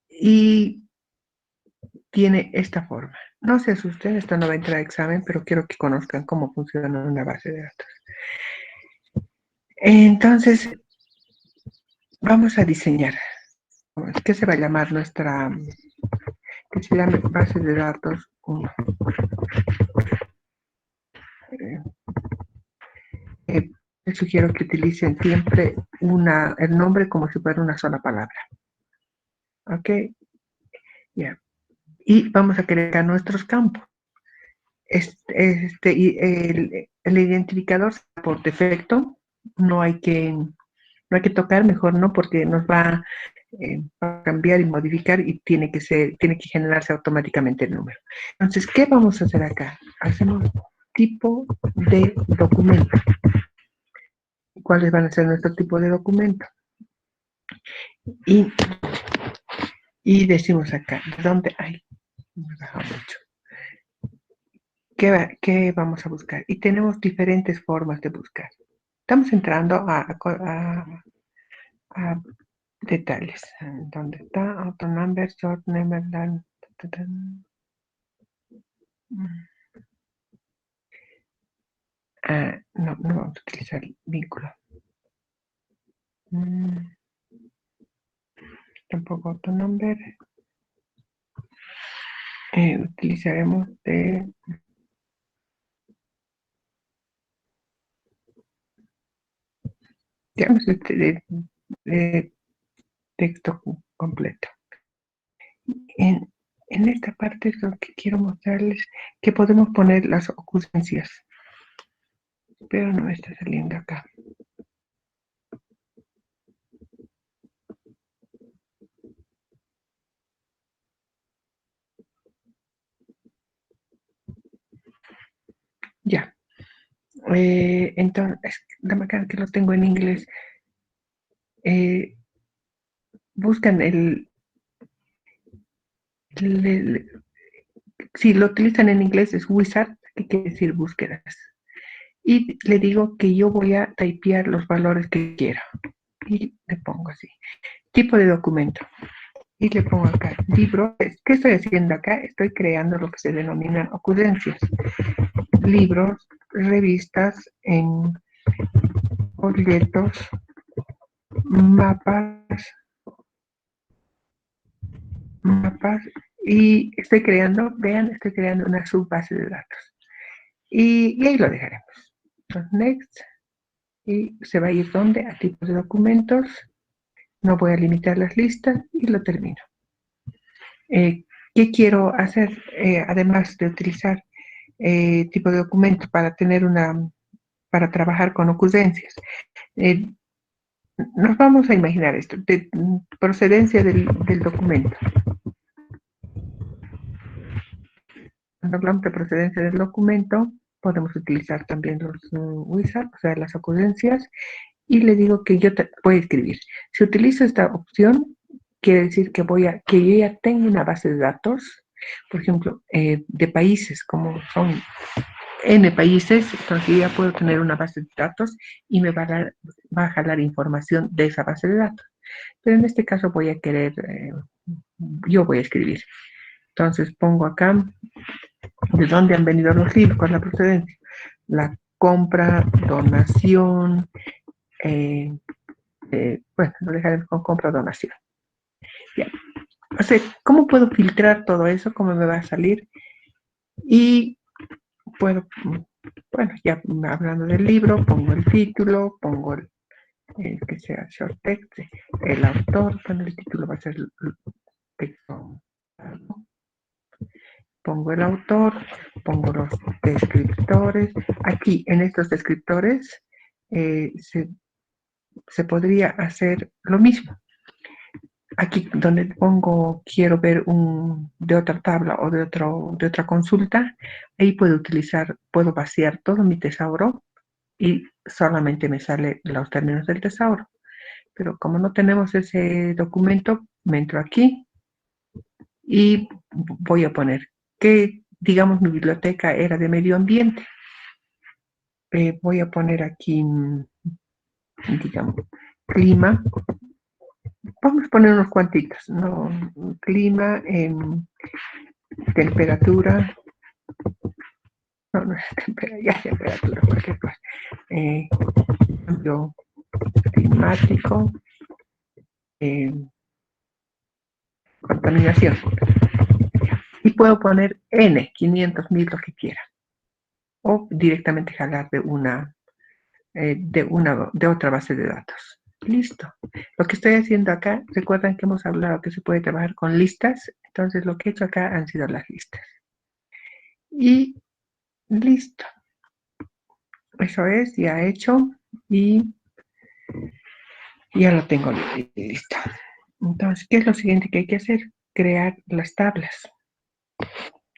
y tiene esta forma. No se asusten, esto no va a entrar a examen, pero quiero que conozcan cómo funciona una base de datos. Entonces, vamos a diseñar. ¿Qué se va a llamar que se llame base de datos 1? Les sugiero que utilicen siempre el nombre como si fuera una sola palabra. ¿Ok? Ya. Y vamos a crear nuestros campos. El identificador por defecto, no hay que tocar, mejor no, porque nos va a cambiar y modificar y tiene que generarse automáticamente el número. Entonces, ¿qué vamos a hacer acá? Hacemos tipo de documento. ¿Cuáles van a ser nuestro tipo de documento? Y decimos acá, ¿de dónde? Ay, me baja mucho. ¿Qué vamos a buscar? Y tenemos diferentes formas de buscar. Estamos entrando a detalles. ¿Dónde está? Autonumber, short number, no vamos a utilizar vínculo. Tampoco autonumber. Utilizaremos digamos, de texto completo. En esta parte es lo que quiero mostrarles, que podemos poner las ocurrencias, pero no me está saliendo acá. Ya. Entonces, la manera que lo tengo en inglés, buscan si lo utilizan en inglés es wizard, que quiere decir búsquedas. Y le digo que yo voy a typear los valores que quiero. Y le pongo así. Tipo de documento. Y le pongo acá, libro. ¿Qué estoy haciendo acá? Estoy creando lo que se denominan ocurrencias. Libros, revistas, folletos, mapas, y estoy creando una subbase de datos. Y ahí lo dejaremos. Entonces, next. Y se va a ir ¿dónde? A tipos de documentos. No voy a limitar las listas y lo termino. ¿Qué quiero hacer? Además de utilizar tipo de documento para tener una para trabajar con ocurrencias. Nos vamos a imaginar esto, de procedencia del documento. Cuando hablamos de procedencia del documento, podemos utilizar también los wizards, o sea, las ocurrencias, y le digo que yo voy a escribir. Si utilizo esta opción, quiere decir que yo ya tengo una base de datos, por ejemplo, de países, como son N países, entonces yo ya puedo tener una base de datos y me va a jalar información de esa base de datos. Pero en este caso voy a querer, yo voy a escribir. Entonces pongo acá de dónde han venido los libros, cuál es la procedencia. La compra, donación, bueno, lo dejaré con compra, donación. Ya. O sea, ¿cómo puedo filtrar todo eso? ¿Cómo me va a salir? Y puedo, bueno, ya hablando del libro, pongo el título, pongo el que sea short text, el autor, bueno, el título va a ser el texto. Pongo el autor, pongo los descriptores. Aquí, en estos descriptores, se podría hacer lo mismo. Aquí donde pongo quiero ver de otra tabla o de otra consulta, ahí puedo vaciar todo mi tesauro y solamente me salen los términos del tesauro. Pero como no tenemos ese documento, me entro aquí y voy a poner que, digamos, mi biblioteca era de medio ambiente. Voy a poner aquí, digamos, clima. Vamos a poner unos cuantitos, ¿no? Clima, temperatura, no es temperatura, cualquier cosa. Cambio climático, contaminación. Y puedo poner N, 500.000, lo que quiera. O directamente jalar de otra base de datos. Listo. Lo que estoy haciendo acá, recuerdan que hemos hablado que se puede trabajar con listas, entonces lo que he hecho acá han sido las listas. Y listo. Eso es, ya hecho y ya lo tengo listo. Entonces, ¿qué es lo siguiente que hay que hacer? Crear las tablas.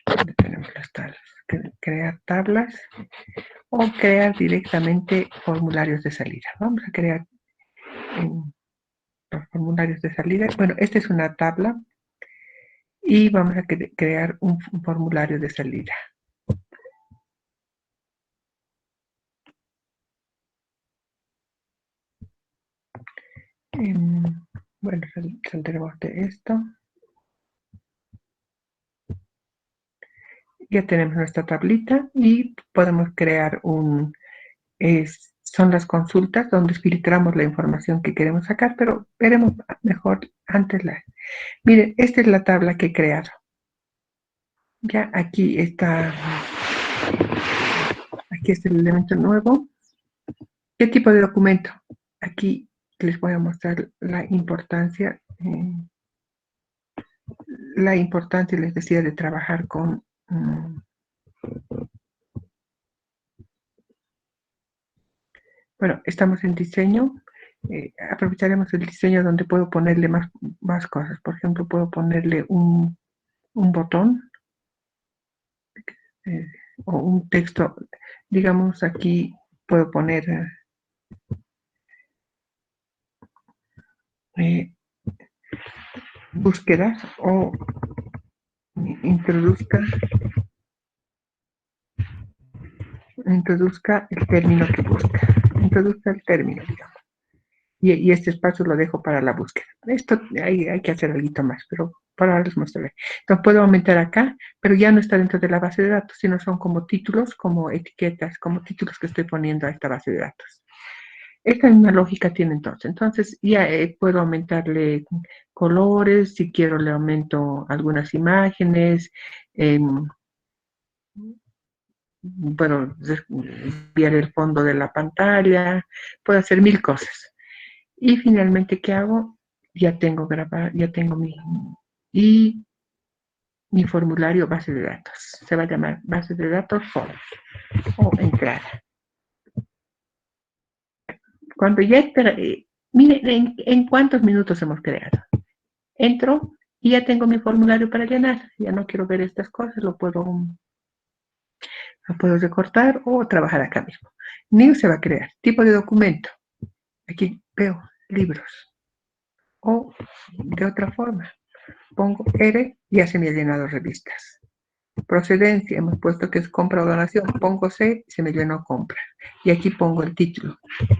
¿Dónde tenemos las tablas? Crear tablas o crear directamente formularios de salida. Vamos a crear los formularios de salida. Bueno, esta es una tabla y vamos a crear un formulario de salida. Bueno, saldremos de esto. Ya tenemos nuestra tablita y podemos crear son las consultas donde filtramos la información que queremos sacar, pero veremos mejor antes Miren, esta es la tabla que he creado. Ya aquí está el elemento nuevo. ¿Qué tipo de documento? Aquí les voy a mostrar la importancia les decía, de trabajar con bueno, estamos en diseño. Aprovecharemos el diseño donde puedo ponerle más cosas. Por ejemplo, puedo ponerle un botón o un texto. Digamos, aquí puedo poner búsquedas o introduzca el término que busca. Introduzca el término, digamos. Y este espacio lo dejo para la búsqueda. Esto hay que hacer algo más, pero por ahora les mostraré. Entonces puedo aumentar acá, pero ya no está dentro de la base de datos, sino son como títulos, como etiquetas, como títulos que estoy poniendo a esta base de datos. Esta misma lógica tiene entonces. Entonces ya puedo aumentarle colores, si quiero le aumento algunas imágenes, puedo desviar el fondo de la pantalla, puedo hacer 1000 cosas. Y finalmente, ¿qué hago? Ya tengo mi formulario base de datos. Se va a llamar base de datos form o entrada. Cuando ya miren en cuántos minutos hemos creado. Entro y ya tengo mi formulario para llenar. Ya no quiero ver estas cosas, lo puedo recortar o trabajar acá mismo. New se va a crear. Tipo de documento. Aquí veo libros. O de otra forma. Pongo R y ya se me ha llenado revistas. Procedencia, hemos puesto que es compra o donación. Pongo C y se me llenó compra. Y aquí pongo el título.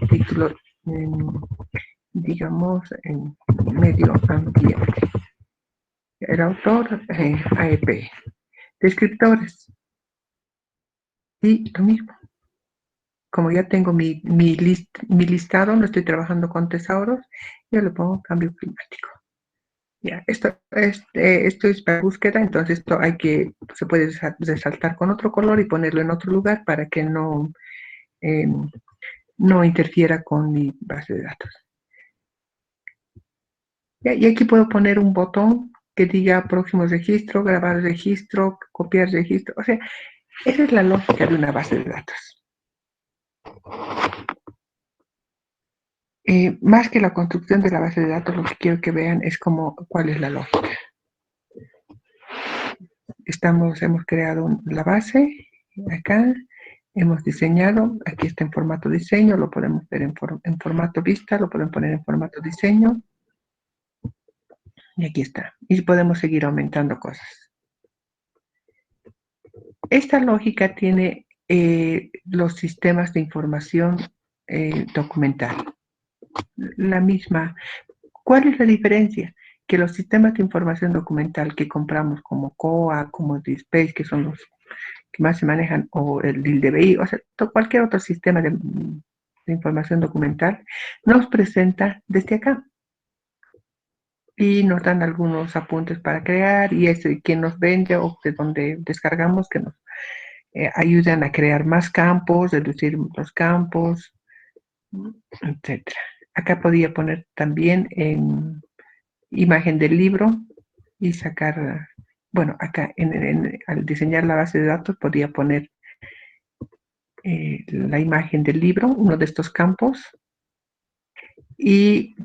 Título, digamos, en medio ambiente. El autor, AEP. Descriptores. Y lo mismo. Como ya tengo mi listado, no estoy trabajando con tesauros, yo le pongo cambio climático. Ya, esto es para búsqueda, entonces esto se puede resaltar con otro color y ponerlo en otro lugar para que no interfiera con mi base de datos. Ya, y aquí puedo poner un botón que diga próximo registro, grabar registro, copiar registro. O sea, esa es la lógica de una base de datos. Más que la construcción de la base de datos, lo que quiero que vean es cuál es la lógica. Hemos creado la base, acá, hemos diseñado, aquí está en formato diseño, lo podemos ver en formato vista, lo podemos poner en formato diseño, y aquí está. Y podemos seguir aumentando cosas. Esta lógica tiene los sistemas de información documental. La misma. ¿Cuál es la diferencia? Que los sistemas de información documental que compramos como COA, como DSpace, que son los que más se manejan, o el DILDBI, o sea, cualquier otro sistema de información documental, nos presenta desde acá. Y nos dan algunos apuntes para crear, y es quien nos vende o de donde descargamos, que nos ayudan a crear más campos, reducir los campos, etc. Acá podía poner también en imagen del libro y sacar, bueno, acá al diseñar la base de datos podía poner la imagen del libro, uno de estos campos, y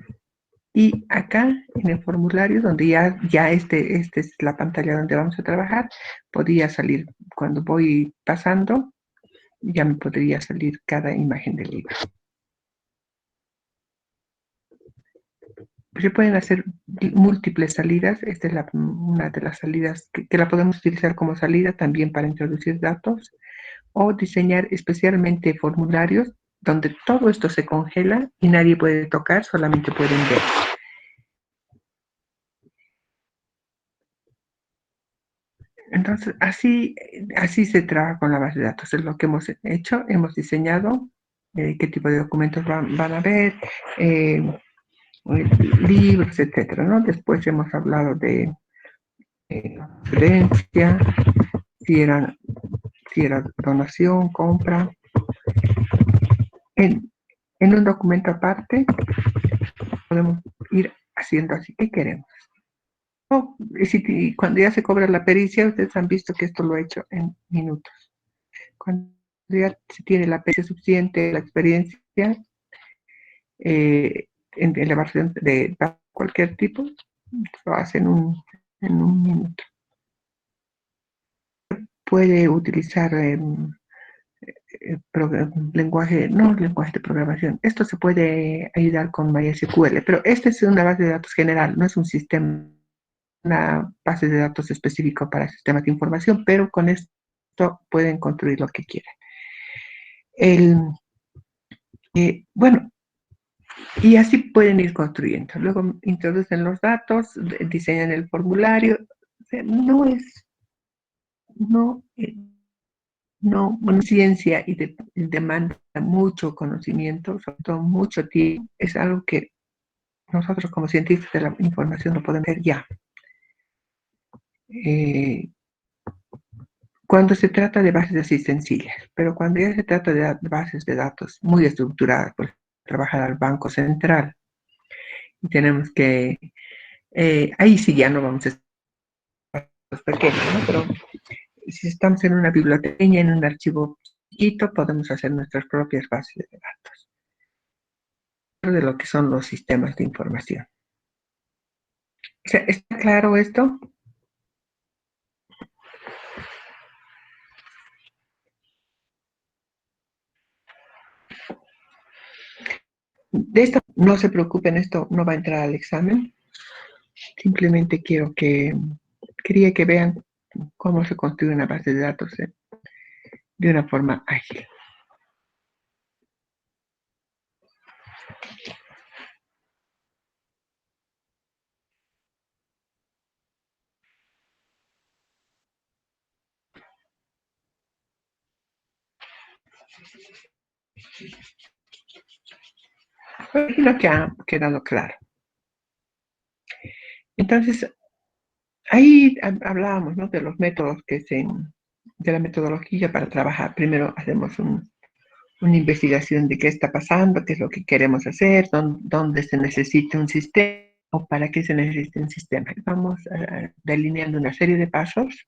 acá en el formulario donde ya este es la pantalla donde vamos a trabajar, podía salir, cuando voy pasando, ya me podría salir cada imagen del libro. Se pueden hacer múltiples salidas. Esta es una de las salidas que la podemos utilizar como salida también para introducir datos o diseñar especialmente formularios donde todo esto se congela y nadie puede tocar, solamente pueden ver. Entonces, así se trabaja con la base de datos. Es lo que hemos hecho. Hemos diseñado qué tipo de documentos van a ver, libros, etcétera, ¿no? Después hemos hablado de referencia, si era donación, compra. En un documento aparte podemos ir haciendo así. ¿Qué queremos? Cuando ya se cobra la pericia, ustedes han visto que esto lo he hecho en minutos. Cuando ya se tiene la pericia suficiente, la experiencia, en elevación de cualquier tipo, lo hace en un minuto. Puede utilizar lenguaje de programación. Esto se puede ayudar con MySQL, pero esta es una base de datos general, no es un sistema, una base de datos específico para sistemas de información, pero con esto pueden construir lo que quieran. Bueno, y así pueden ir construyendo. Luego introducen los datos, diseñan el formulario. O sea, una ciencia y demanda mucho conocimiento, sobre todo mucho tiempo. Es algo que nosotros como científicos de la información lo podemos ver ya. Cuando se trata de bases así sencillas, pero cuando ya se trata de bases de datos muy estructuradas, pues trabajar al Banco Central, y tenemos que, ahí sí ya no vamos a estar los pequeños, ¿no? Pero si estamos en una biblioteca, en un archivo chiquito, podemos hacer nuestras propias bases de datos. de lo que son los sistemas de información. O sea, ¿está claro esto? De esto no se preocupen, esto no va a entrar al examen. Simplemente quería que vean cómo se construye una base de datos de una forma ágil. Imagino que ha quedado claro. Entonces, ahí hablábamos, ¿no?, de los métodos de la metodología para trabajar. Primero hacemos una investigación de qué está pasando, qué es lo que queremos hacer, dónde se necesita un sistema o para qué se necesita un sistema. Vamos delineando una serie de pasos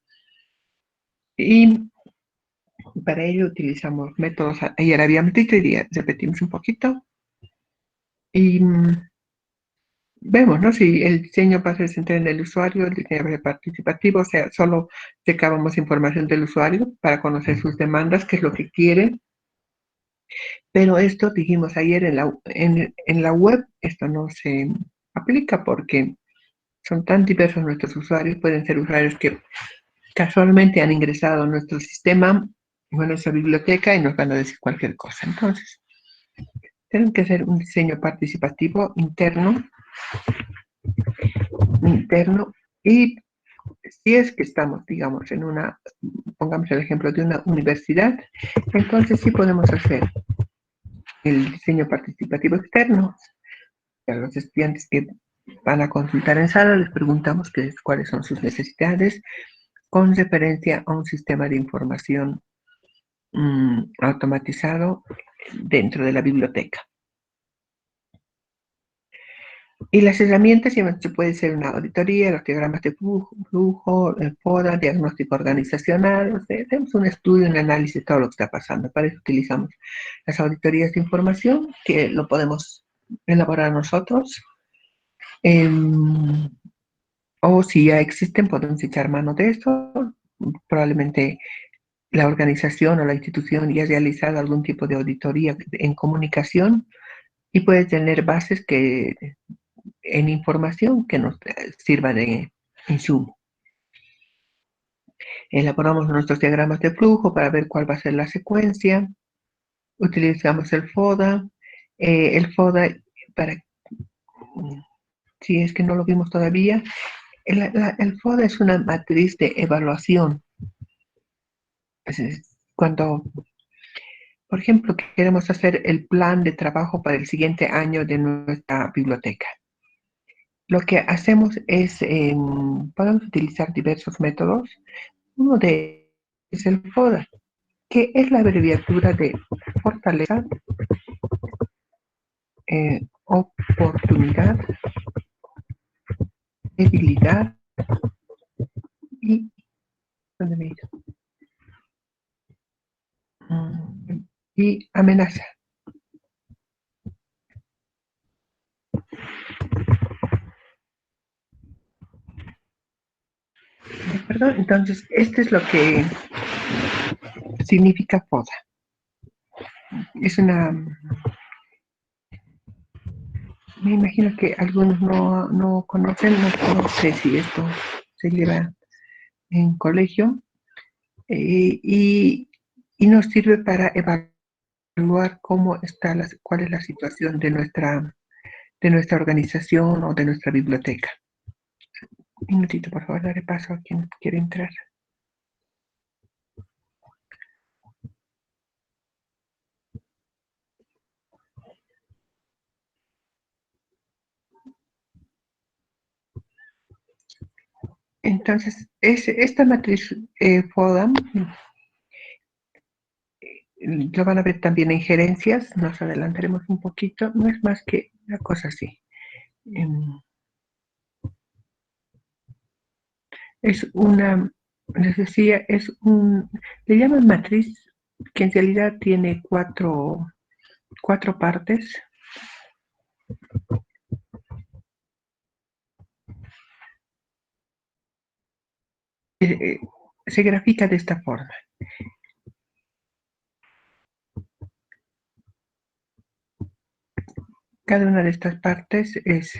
y para ello utilizamos métodos. Ayer habíamos dicho y repetimos un poquito y vemos, ¿no?, si el diseño va a ser centrado en el usuario, el diseño va a ser participativo, o sea, solo recabamos información del usuario para conocer sus demandas, qué es lo que quiere. Pero esto, dijimos ayer, en la web, esto no se aplica porque son tan diversos nuestros usuarios. Pueden ser usuarios que casualmente han ingresado a nuestro sistema o a nuestra biblioteca y nos van a decir cualquier cosa. Entonces, tienen que hacer un diseño participativo interno, y si es que estamos, digamos, pongamos el ejemplo de una universidad, entonces sí podemos hacer el diseño participativo externo. A los estudiantes que van a consultar en sala les preguntamos cuáles son sus necesidades con referencia a un sistema de información automatizado dentro de la biblioteca. Y las herramientas, puede ser una auditoría, los diagramas de flujo, el FODA, diagnóstico organizacional. O sea, hacemos un estudio, un análisis de todo lo que está pasando. Para eso utilizamos las auditorías de información, que lo podemos elaborar nosotros. O si ya existen, podemos echar mano de eso. Probablemente la organización o la institución ya ha realizado algún tipo de auditoría en comunicación y puede tener bases en información que nos sirva de insumo. Elaboramos nuestros diagramas de flujo para ver cuál va a ser la secuencia. Utilizamos el FODA. El FODA, si es que no lo vimos todavía, el FODA es una matriz de evaluación. Cuando, por ejemplo, queremos hacer el plan de trabajo para el siguiente año de nuestra biblioteca, lo que hacemos es, podemos utilizar diversos métodos. Uno de ellos es el FODA, que es la abreviatura de fortaleza, oportunidad, debilidad y, ¿dónde me he ido? Y amenaza. ¿De acuerdo? Entonces, este es lo que significa FODA. Es me imagino que algunos no conocen, no sé si esto se lleva en colegio, y nos sirve para evaluar cuál es la situación de nuestra organización o de nuestra biblioteca. Un minutito, por favor, daré paso a quien quiere entrar. Entonces, esta matriz FODA lo van a ver también en gerencias. Nos adelantaremos un poquito. No es más que una cosa así. Les decía, le llaman matriz, que en realidad tiene cuatro partes. se grafica de esta forma. Cada una de estas partes es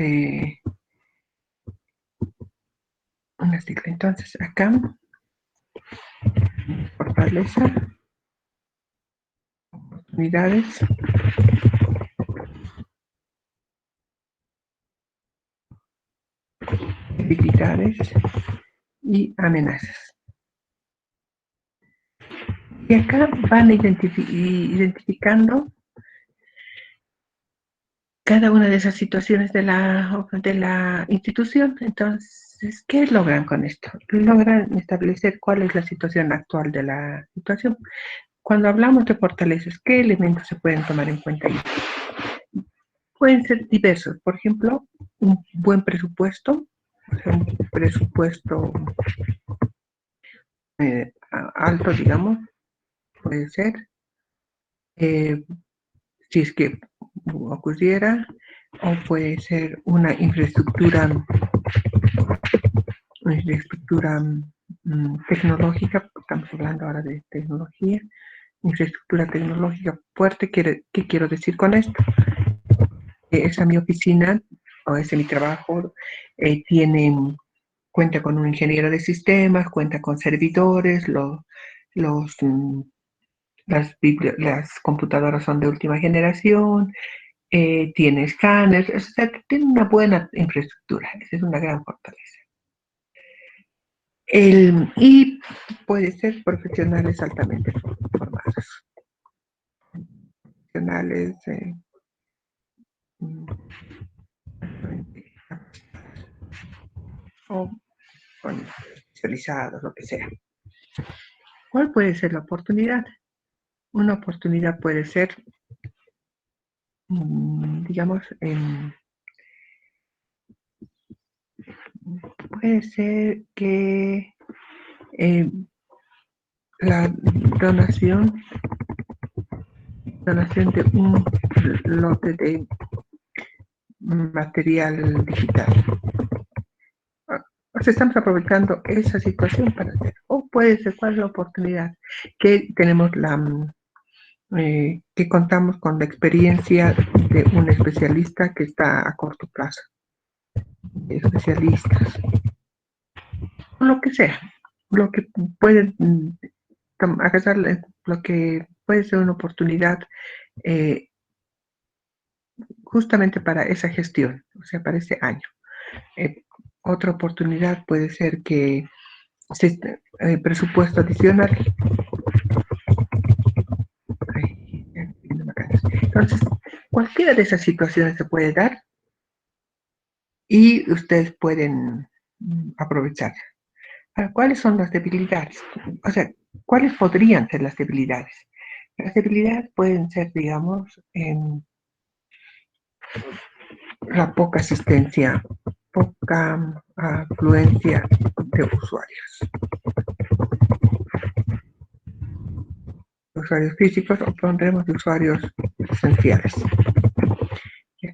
una sigla. Entonces, acá, fortaleza, oportunidades, debilidades y amenazas. Y acá van identificando cada una de esas situaciones de la institución. Entonces, ¿qué logran con esto? Logran establecer cuál es la situación actual de la situación. Cuando hablamos de fortalezas, ¿qué elementos se pueden tomar en cuenta ahí? Pueden ser diversos. Por ejemplo, un buen presupuesto, o sea, un presupuesto alto, digamos, puede ser. Si es que ocurriera, o puede ser una infraestructura tecnológica, estamos hablando ahora de tecnología, infraestructura tecnológica fuerte. ¿Qué quiero decir con esto? Esa mi oficina, o ese mi trabajo, cuenta con un ingeniero de sistemas, cuenta con servidores, las computadoras son de última generación, tiene escáneres, o sea, tiene una buena infraestructura. Esa es una gran fortaleza. Y puede ser profesionales altamente formados. Profesionales o especializados, lo que sea. ¿Cuál puede ser la oportunidad? Una oportunidad puede ser, digamos, puede ser que la donación de un lote de material digital. O sea, estamos aprovechando esa situación para hacer. O puede ser, ¿cuál es la oportunidad? Que tenemos que contamos con la experiencia de un especialista que está a corto plazo. Especialistas. Lo que sea. Lo que puede lo que puede ser una oportunidad justamente para esa gestión, o sea, para ese año. Otra oportunidad puede ser que presupuesto adicional. Entonces, cualquiera de esas situaciones se puede dar y ustedes pueden aprovechar. Ahora, ¿cuáles son las debilidades? O sea, ¿cuáles podrían ser las debilidades? Las debilidades pueden ser, digamos, la poca asistencia, poca afluencia de usuarios. Usuarios físicos, o pondremos de usuarios esenciales.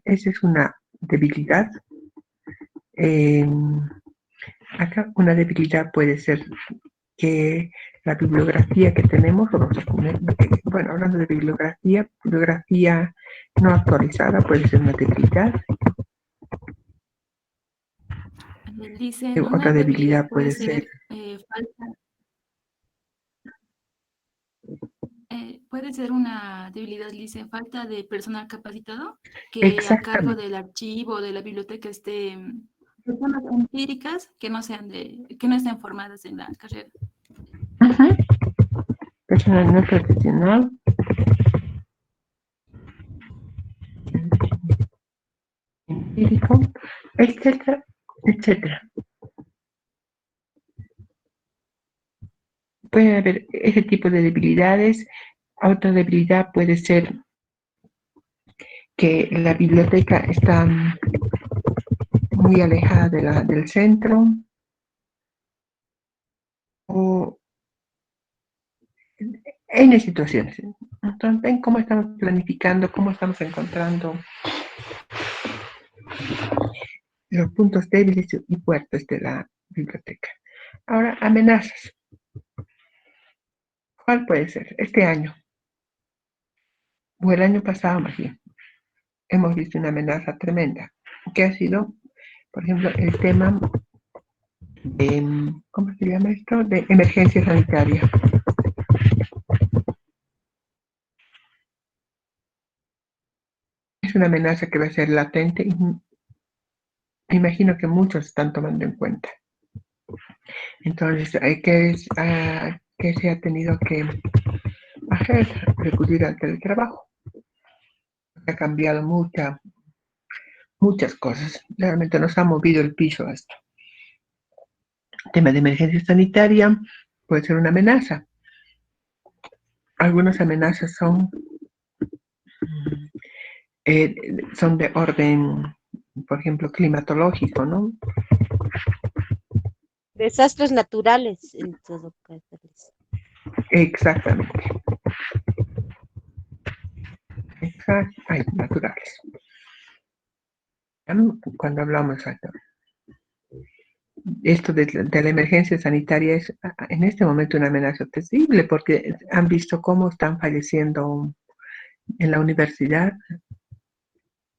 Esa es una debilidad. Acá una debilidad puede ser que la bibliografía que tenemos, o los documentos, bueno, hablando de bibliografía no actualizada puede ser una debilidad. Dicen, Otra debilidad puede ser puede ser una debilidad, dice, falta de personal capacitado que a cargo del archivo, de la biblioteca esté personas empíricas que no estén formadas en la carrera. Personal no profesional. Empírico, etcétera, etcétera. Puede haber ese tipo de debilidades. Otra debilidad puede ser que la biblioteca está muy alejada del centro, o en situaciones. Entonces, ven cómo estamos planificando, cómo estamos encontrando los puntos débiles y fuertes de la biblioteca. Ahora, amenazas. ¿Cuál puede ser? Este año, o el año pasado más bien, hemos visto una amenaza tremenda, que ha sido, por ejemplo, el tema de, ¿cómo se llama esto? De emergencia sanitaria. Es una amenaza que va a ser latente y me imagino que muchos están tomando en cuenta. Entonces, que se ha tenido que hacer, recurrir al teletrabajo. Ha cambiado muchas cosas. Realmente nos ha movido el piso esto. El tema de emergencia sanitaria puede ser una amenaza. Algunas amenazas son de orden, por ejemplo, climatológico, ¿no? Desastres naturales, en todo caso. Exactamente. Ay, naturales. Cuando hablamos esto de la emergencia sanitaria es en este momento una amenaza terrible porque han visto cómo están falleciendo en la universidad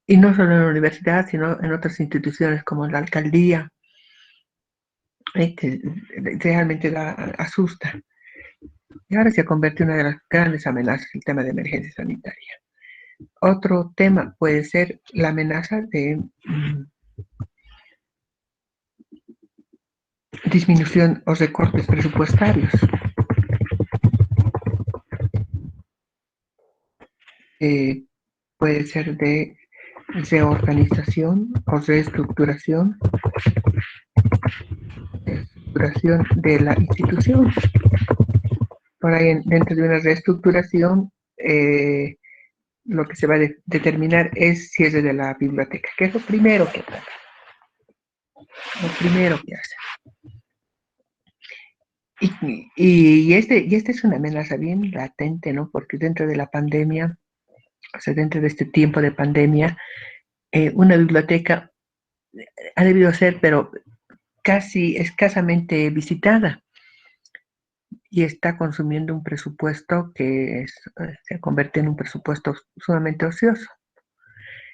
y no solo en la universidad sino en otras instituciones como la alcaldía, que realmente asusta. Y ahora se convierte en una de las grandes amenazas el tema de emergencia sanitaria. Otro tema puede ser la amenaza de disminución o recortes presupuestarios. Puede ser de reorganización o reestructuración de la institución. Por ahí, dentro de una reestructuración, lo que se va a determinar es cierre de la biblioteca, que es lo primero que trata. Lo primero que hace. Y esta es una amenaza bien latente, ¿no? Porque dentro de la pandemia, o sea, dentro de este tiempo de pandemia, una biblioteca ha debido ser, pero casi escasamente visitada y está consumiendo un presupuesto que se convierte en un presupuesto sumamente ocioso.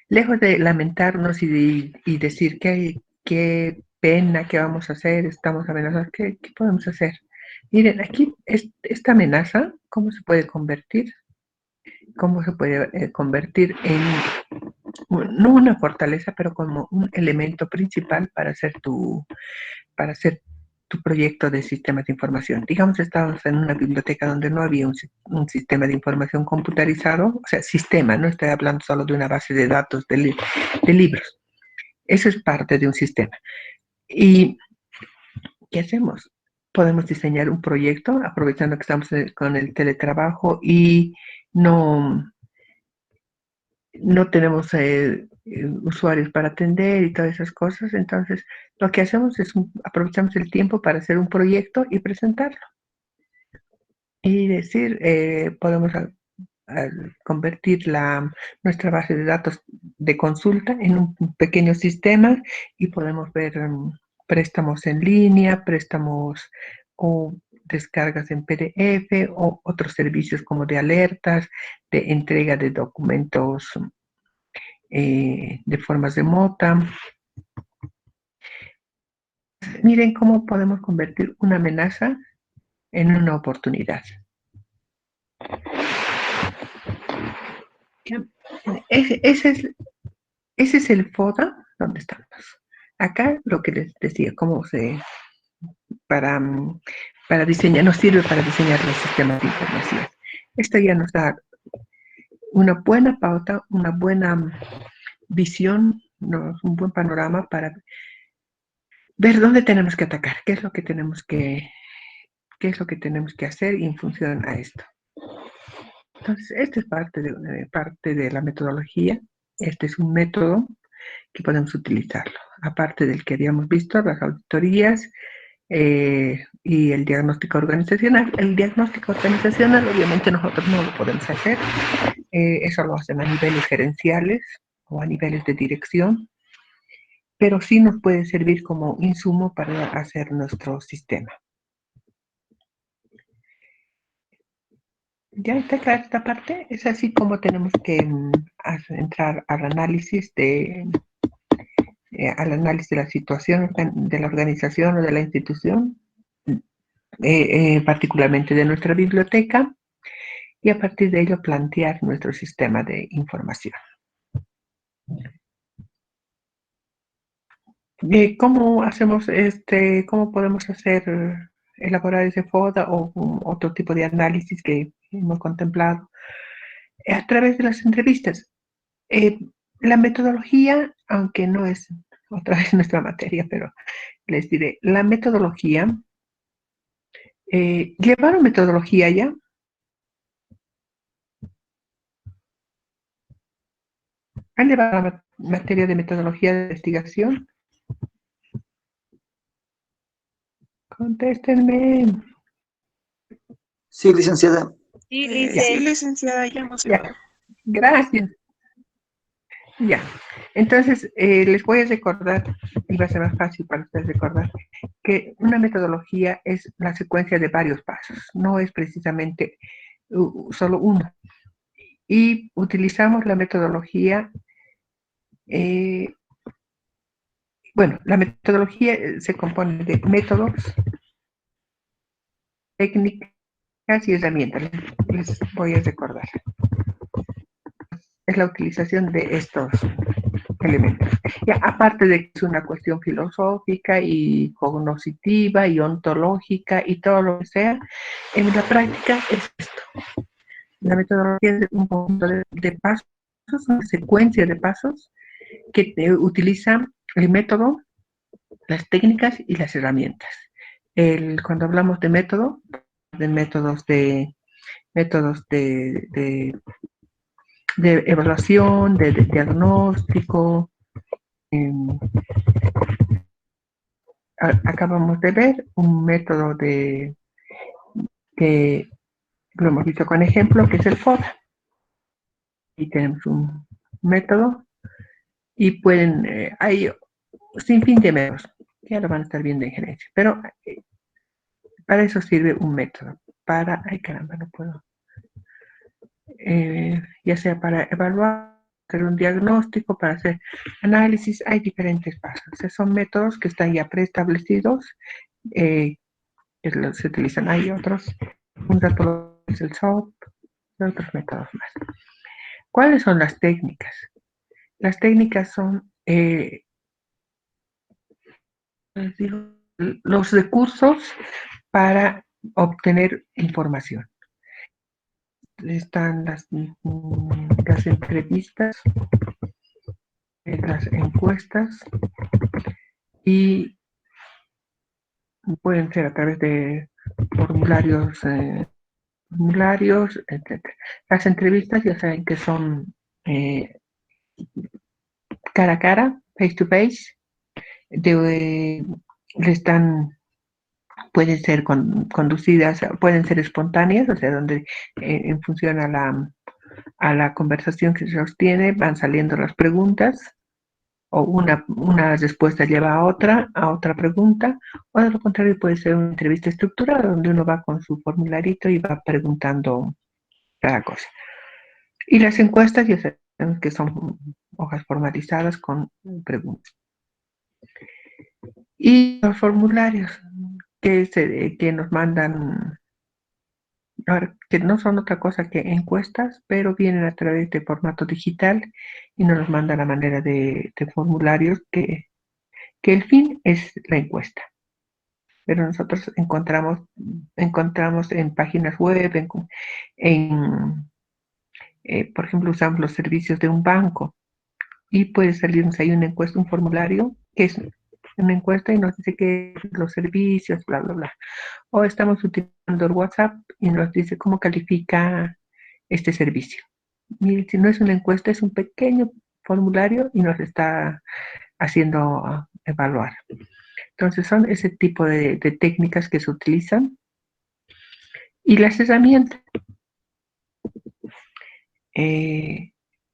Lejos de lamentarnos y decir qué pena, qué vamos a hacer, estamos amenazados, ¿qué podemos hacer? Miren, aquí esta amenaza, ¿cómo se puede convertir? ¿Cómo se puede convertir en, no una fortaleza, pero como un elemento principal para hacer tu proyecto de sistemas de información? Digamos, estábamos en una biblioteca donde no había un sistema de información computarizado, o sea, sistema, no estoy hablando solo de una base de datos de libros. Eso es parte de un sistema. ¿Y qué hacemos? Podemos diseñar un proyecto, aprovechando que estamos con el teletrabajo y no tenemos usuarios para atender y todas esas cosas. Entonces, lo que hacemos es aprovechamos el tiempo para hacer un proyecto y presentarlo. Y decir, podemos convertir nuestra base de datos de consulta en un pequeño sistema y podemos ver préstamos en línea, préstamos o descargas en PDF o otros servicios como de alertas, de entrega de documentos de forma remota. Miren cómo podemos convertir una amenaza en una oportunidad. Ese es el FODA donde estamos. Acá lo que les decía, cómo para diseñar, nos sirve para diseñar los sistemas de información. Esto ya nos da una buena pauta, una buena visión, un buen panorama para ver dónde tenemos que atacar, qué es lo que tenemos que hacer en función a esto. Entonces, esta es parte de la metodología. Este es un método que podemos utilizarlo. Aparte del que habíamos visto, las auditorías y el diagnóstico organizacional. El diagnóstico organizacional, obviamente, nosotros no lo podemos hacer. Eso lo hacen a niveles gerenciales o a niveles de dirección. pero sí nos puede servir como insumo para hacer nuestro sistema. ¿Ya está clara esta parte? Es así como tenemos que entrar al análisis de la situación de la organización o de la institución, particularmente de nuestra biblioteca, y a partir de ello plantear nuestro sistema de información. ¿Cómo hacemos cómo podemos elaborar ese FODA o otro tipo de análisis que hemos contemplado? A través de las entrevistas. La metodología, aunque no es otra vez nuestra materia, pero les diré, la metodología, ¿llevaron metodología ya? ¿Han llevado la materia de metodología de investigación? Contéstenme. Sí, licenciada. Sí, Sí, licenciada, ya hemos Ya, llevado. gracias. Ya, entonces les voy a recordar, y va a ser más fácil para ustedes recordar, que una metodología es la secuencia de varios pasos, no es precisamente solo uno. Y utilizamos la metodología, la metodología se compone de métodos, técnicas y herramientas. Les voy a recordar. Es la utilización de estos elementos. Ya, aparte de que es una cuestión filosófica y cognitiva y ontológica y todo lo que sea, en la práctica es esto. La metodología es un conjunto de pasos, una secuencia de pasos que utilizan el método, las técnicas y las herramientas. Cuando hablamos de método, de métodos de evaluación, de diagnóstico. Acabamos de ver un método que lo hemos visto con ejemplo, que es el FODA. Y tenemos un método y hay sin fin de métodos, ya lo van a estar viendo en gerencia, pero para eso sirve un método, ay caramba, no puedo, ya sea para evaluar, hacer un diagnóstico, para hacer análisis, hay diferentes pasos. O sea, son métodos que están ya preestablecidos, que se utilizan. Hay otros, un dato es el SOP, y otros métodos más. ¿Cuáles son las técnicas? Las técnicas son los recursos para obtener información. Están las entrevistas, las encuestas, y pueden ser a través de formularios, etc. Las entrevistas ya saben que son cara a cara, face to face, pueden ser conducidas, pueden ser espontáneas, o sea, donde en función a la conversación que se sostiene van saliendo las preguntas, o una respuesta lleva a otra pregunta, o de lo contrario puede ser una entrevista estructurada donde uno va con su formularito y va preguntando cada cosa. Y las encuestas ya sabemos que son hojas formalizadas con preguntas. Y los formularios que nos mandan, ahora, que no son otra cosa que encuestas, pero vienen a través de formato digital y nos los mandan a manera de formularios que el fin es la encuesta. Pero nosotros encontramos en páginas web, por ejemplo, usamos los servicios de un banco y puede salirnos ahí una encuesta, un formulario, que es una encuesta y nos dice que los servicios, bla, bla, bla. O estamos utilizando el WhatsApp y nos dice cómo califica este servicio. Miren, si no es una encuesta, es un pequeño formulario y nos está haciendo evaluar. Entonces son ese tipo de técnicas que se utilizan. Y las herramientas.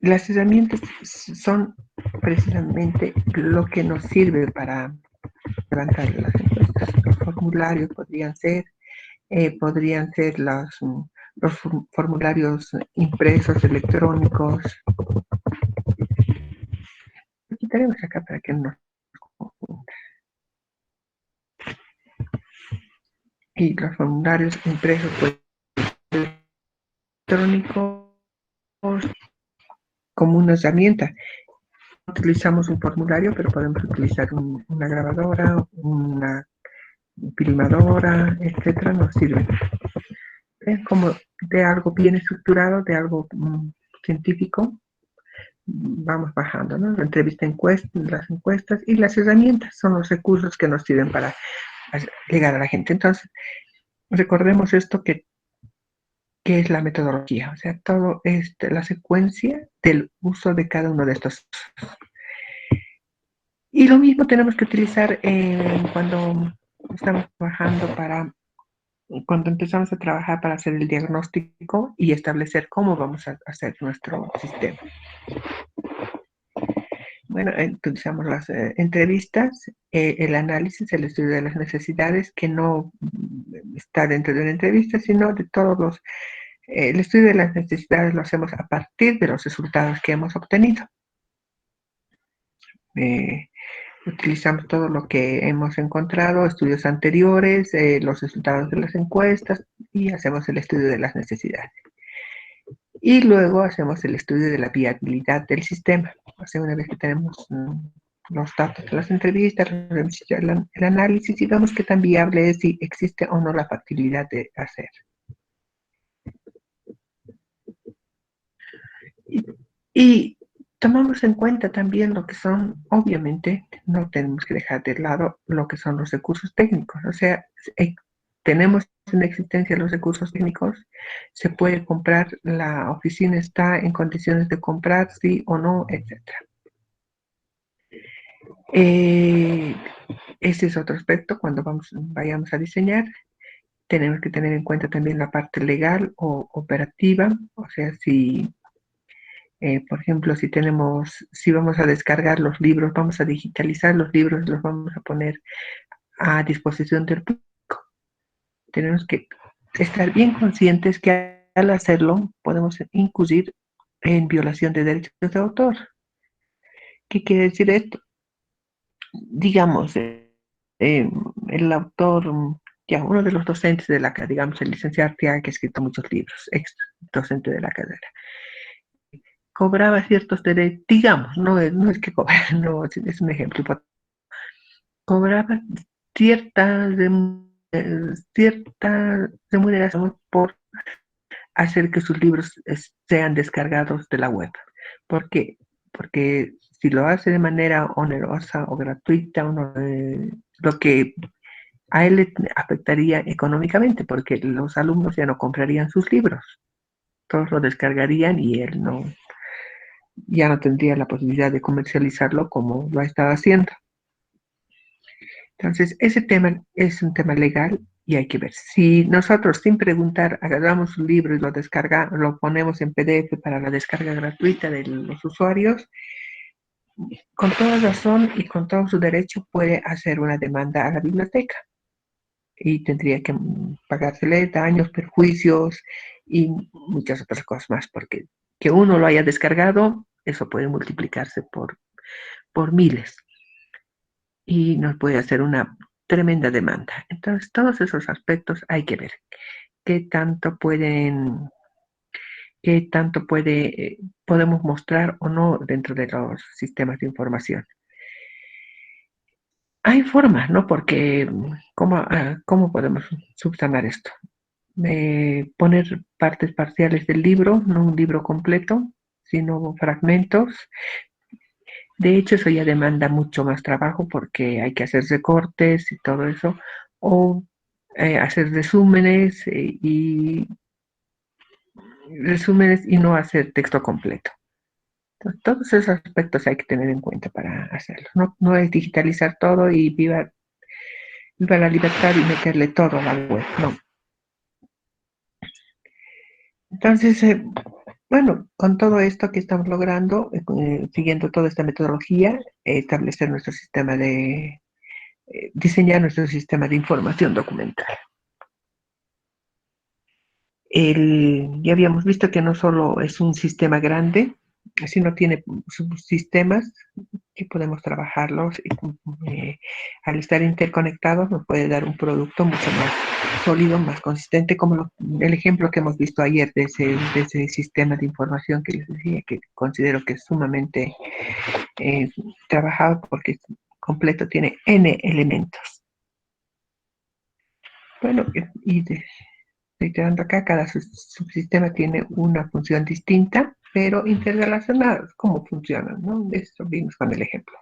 Las herramientas son precisamente lo que nos sirve para levantar las encuestas. Los formularios podrían ser los formularios impresos, electrónicos. Lo quitaremos acá para que no nos confunda. Y los formularios impresos, pues, electrónicos como una herramienta. Utilizamos un formulario, pero podemos utilizar una grabadora, una filmadora, etcétera, nos sirve. Es como de algo bien estructurado, de algo científico, vamos bajando, ¿no? La entrevista, las encuestas y las herramientas son los recursos que nos sirven para llegar a la gente. Entonces, recordemos esto que es la metodología, o sea, todo es la secuencia del uso de cada uno de estos. Y lo mismo tenemos que utilizar cuando estamos trabajando cuando empezamos a trabajar para hacer el diagnóstico y establecer cómo vamos a hacer nuestro sistema. Bueno, utilizamos las entrevistas, el análisis, el estudio de las necesidades, que no está dentro de una entrevista, sino de todos los... el estudio de las necesidades lo hacemos a partir de los resultados que hemos obtenido. Utilizamos todo lo que hemos encontrado, estudios anteriores, los resultados de las encuestas y hacemos el estudio de las necesidades. Y luego hacemos el estudio de la viabilidad del sistema. O sea, una vez que tenemos los datos de las entrevistas, el análisis y vemos qué tan viable es, si existe o no la factibilidad de hacer. Y tomamos en cuenta también lo que son, obviamente, no tenemos que dejar de lado lo que son los recursos técnicos. O sea, tenemos en existencia los recursos técnicos, se puede comprar, la oficina está en condiciones de comprar, sí o no, etc. Ese es otro aspecto. Cuando vayamos a diseñar, tenemos que tener en cuenta también la parte legal o operativa. O sea, si, por ejemplo, si vamos a descargar los libros, vamos a digitalizar los libros, los vamos a poner a disposición del público. Tenemos que estar bien conscientes que al hacerlo podemos incurrir en violación de derechos de autor. ¿Qué quiere decir esto? Digamos, el autor, ya uno de los docentes de la carrera, digamos el licenciado Arteaga, que ha escrito muchos libros, ex docente de la carrera, cobraba ciertos derechos, digamos, no es que cobrara, no, es un ejemplo, cobraba cierta remuneración por hacer que sus libros sean descargados de la web. ¿Por qué? Porque si lo hace de manera onerosa o gratuita, lo que a él le afectaría económicamente, porque los alumnos ya no comprarían sus libros, todos lo descargarían y él ya no tendría la posibilidad de comercializarlo como lo ha estado haciendo. Entonces, ese tema es un tema legal y hay que ver. Si nosotros, sin preguntar, agarramos un libro y lo ponemos en PDF para la descarga gratuita de los usuarios, con toda razón y con todo su derecho puede hacer una demanda a la biblioteca y tendría que pagársele daños, perjuicios y muchas otras cosas más, porque que uno lo haya descargado, eso puede multiplicarse por miles y nos puede hacer una tremenda demanda. Entonces, todos esos aspectos hay que ver qué tanto podemos mostrar o no dentro de los sistemas de información. Hay formas, ¿no? Porque ¿cómo podemos subsanar esto? Poner partes parciales del libro, no un libro completo, sino fragmentos. De hecho, eso ya demanda mucho más trabajo porque hay que hacer recortes y todo eso, o hacer resúmenes y no hacer texto completo. Entonces, todos esos aspectos hay que tener en cuenta para hacerlo. No es digitalizar todo y viva la libertad y meterle todo a la web, no. Entonces, Bueno, con todo esto que estamos logrando, siguiendo toda esta metodología, establecer nuestro sistema de, diseñar nuestro sistema de información documental. Ya habíamos visto que no solo es un sistema grande, sino tiene subsistemas que podemos trabajarlos y al estar interconectados nos puede dar un producto mucho más sólido, más consistente, como el ejemplo que hemos visto ayer de ese sistema de información que les decía, que considero que es sumamente trabajado porque completo tiene N elementos. Bueno, reiterando acá, cada subsistema tiene una función distinta, pero interrelacionadas. ¿Cómo funcionan? ¿No? De esto vimos con el ejemplo.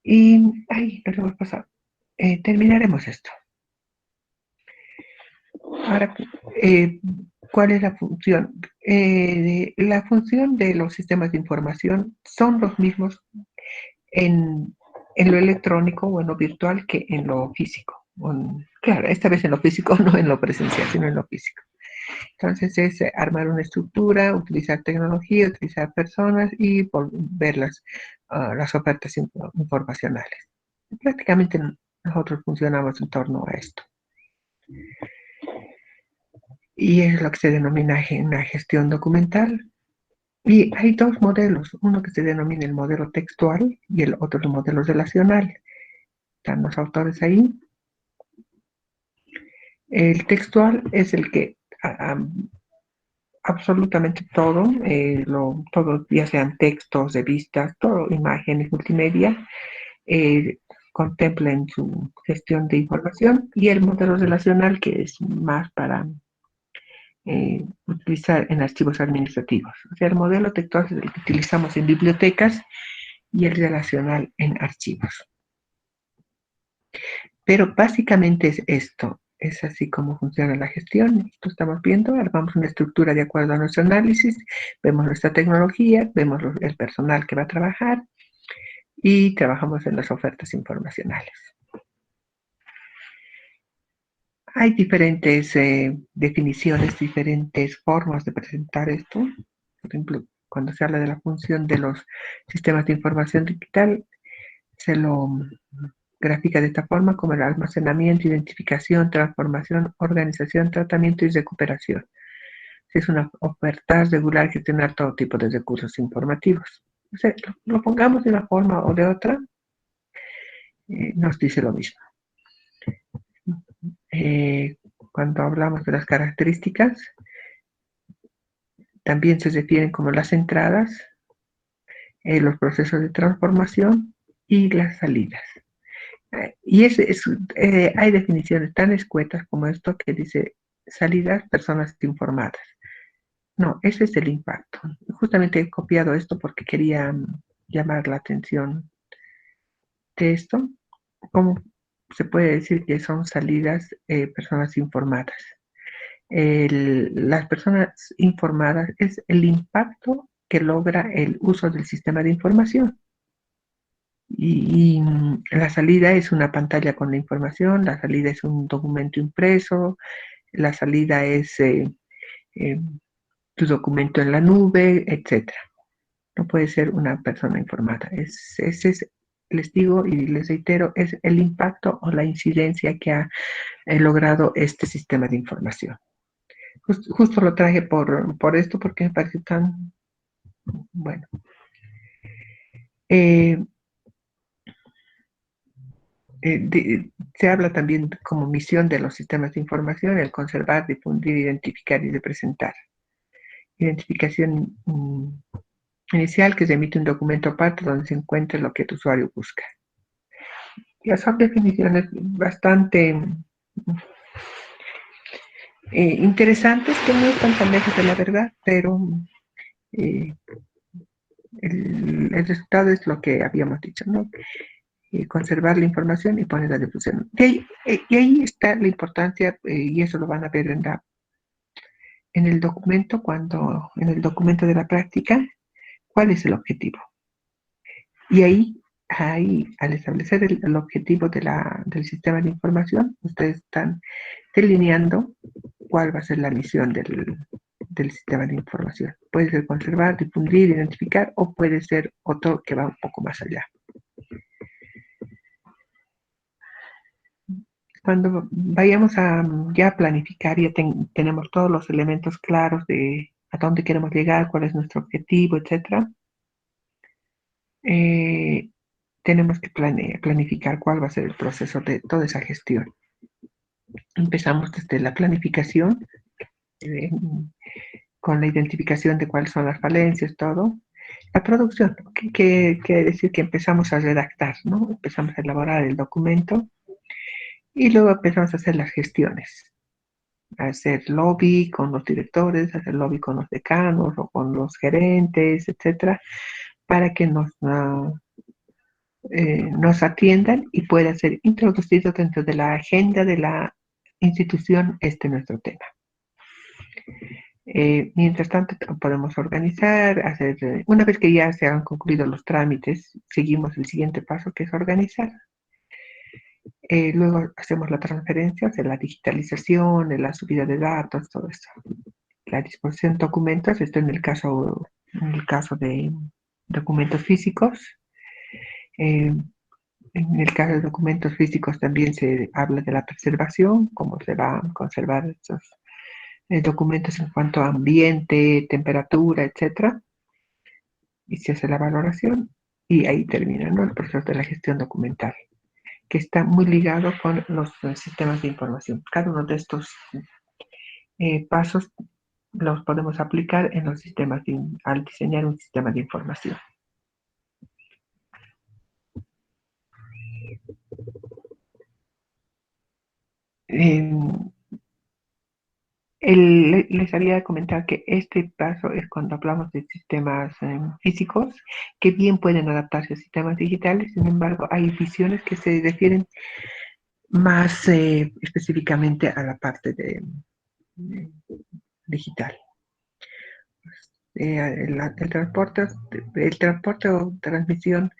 Y, lo hemos pasado. Terminaremos esto. Ahora, ¿cuál es la función? La función de los sistemas de información son los mismos en lo electrónico o en lo virtual que en lo físico. Claro, esta vez en lo físico, no en lo presencial, sino en lo físico. Entonces es armar una estructura, utilizar tecnología, utilizar personas y ver las ofertas informacionales. Prácticamente nosotros funcionamos en torno a esto. Y es lo que se denomina una gestión documental. Y hay dos modelos, uno que se denomina el modelo textual y el otro el modelo relacional. Están los autores ahí. El textual es el que absolutamente todo, todo, ya sean textos, revistas, todo, imágenes, multimedia, contempla en su gestión de información, y el modelo relacional, que es más para utilizar en archivos administrativos. O sea, el modelo textual es el que utilizamos en bibliotecas y el relacional en archivos. Pero básicamente es esto. Es así como funciona la gestión. Esto estamos viendo, armamos una estructura de acuerdo a nuestro análisis, vemos nuestra tecnología, vemos el personal que va a trabajar y trabajamos en las ofertas informacionales. Hay diferentes definiciones, diferentes formas de presentar esto. Por ejemplo, cuando se habla de la función de los sistemas de información digital, se lo grafica de esta forma como el almacenamiento, identificación, transformación, organización, tratamiento y recuperación. Es una oferta regular gestionar todo tipo de recursos informativos. O sea, lo pongamos de una forma o de otra, nos dice lo mismo. Cuando hablamos de las características, también se refieren como las entradas, los procesos de transformación y las salidas. Y hay definiciones tan escuetas como esto que dice salidas, personas informadas. No, ese es el impacto. Justamente he copiado esto porque quería llamar la atención de esto. ¿Cómo se puede decir que son salidas, personas informadas? Las personas informadas es el impacto que logra el uso del sistema de información. Y la salida es una pantalla con la información, la salida es un documento impreso, la salida es tu documento en la nube, etc. No puede ser una persona informada. Ese es, les digo y les reitero, es el impacto o la incidencia que ha logrado este sistema de información. Justo lo traje por esto porque me parece tan bueno. Se habla también como misión de los sistemas de información el conservar, difundir, identificar y representar. Identificación inicial, que se emite un documento aparte donde se encuentra lo que el usuario busca. Ya son definiciones bastante interesantes, que no están tan lejos de la verdad, pero el resultado es lo que habíamos dicho, ¿no? Conservar la información y poner a difusión. Y ahí está la importancia, y eso lo van a ver en el documento, en el documento de la práctica, cuál es el objetivo. Y ahí al establecer el objetivo del sistema de información, ustedes están delineando cuál va a ser la misión del sistema de información. Puede ser conservar, difundir, identificar, o puede ser otro que va un poco más allá. Cuando vayamos a ya planificar, ya tenemos todos los elementos claros de a dónde queremos llegar, cuál es nuestro objetivo, etc. Tenemos que planificar cuál va a ser el proceso de toda esa gestión. Empezamos desde la planificación, con la identificación de cuáles son las falencias, todo. La producción, que quiere decir que empezamos a redactar, ¿no? Empezamos a elaborar el documento y luego empezamos a hacer las gestiones. A hacer lobby con los directores, hacer lobby con los decanos o con los gerentes, etcétera, para que nos atiendan y pueda ser introducido dentro de la agenda de la institución nuestro tema. Mientras tanto, podemos organizar, una vez que ya se han concluido los trámites, seguimos el siguiente paso, que es organizar. Luego hacemos la transferencia, o sea, la digitalización, la subida de datos, todo eso. La disposición de documentos, esto en el caso de documentos físicos. En el caso de documentos físicos también se habla de la preservación, cómo se van a conservar estos documentos en cuanto a ambiente, temperatura, etc. Y se hace la valoración y ahí termina, ¿no?, el proceso de la gestión documental, que está muy ligado con los sistemas de información. Cada uno de estos pasos los podemos aplicar en los sistemas al diseñar un sistema de información. Les había comentado que este paso es cuando hablamos de sistemas físicos, que bien pueden adaptarse a sistemas digitales. Sin embargo, hay visiones que se refieren más específicamente a la parte digital. El transporte o transmisión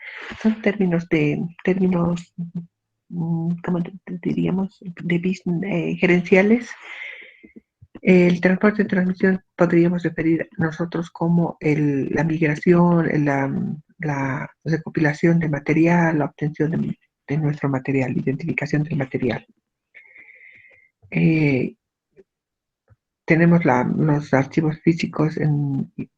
son términos, ¿cómo diríamos?, gerenciales. El transporte de transmisión podríamos referir nosotros como la migración, la recopilación de material, la obtención de nuestro material, identificación del material. Tenemos los archivos físicos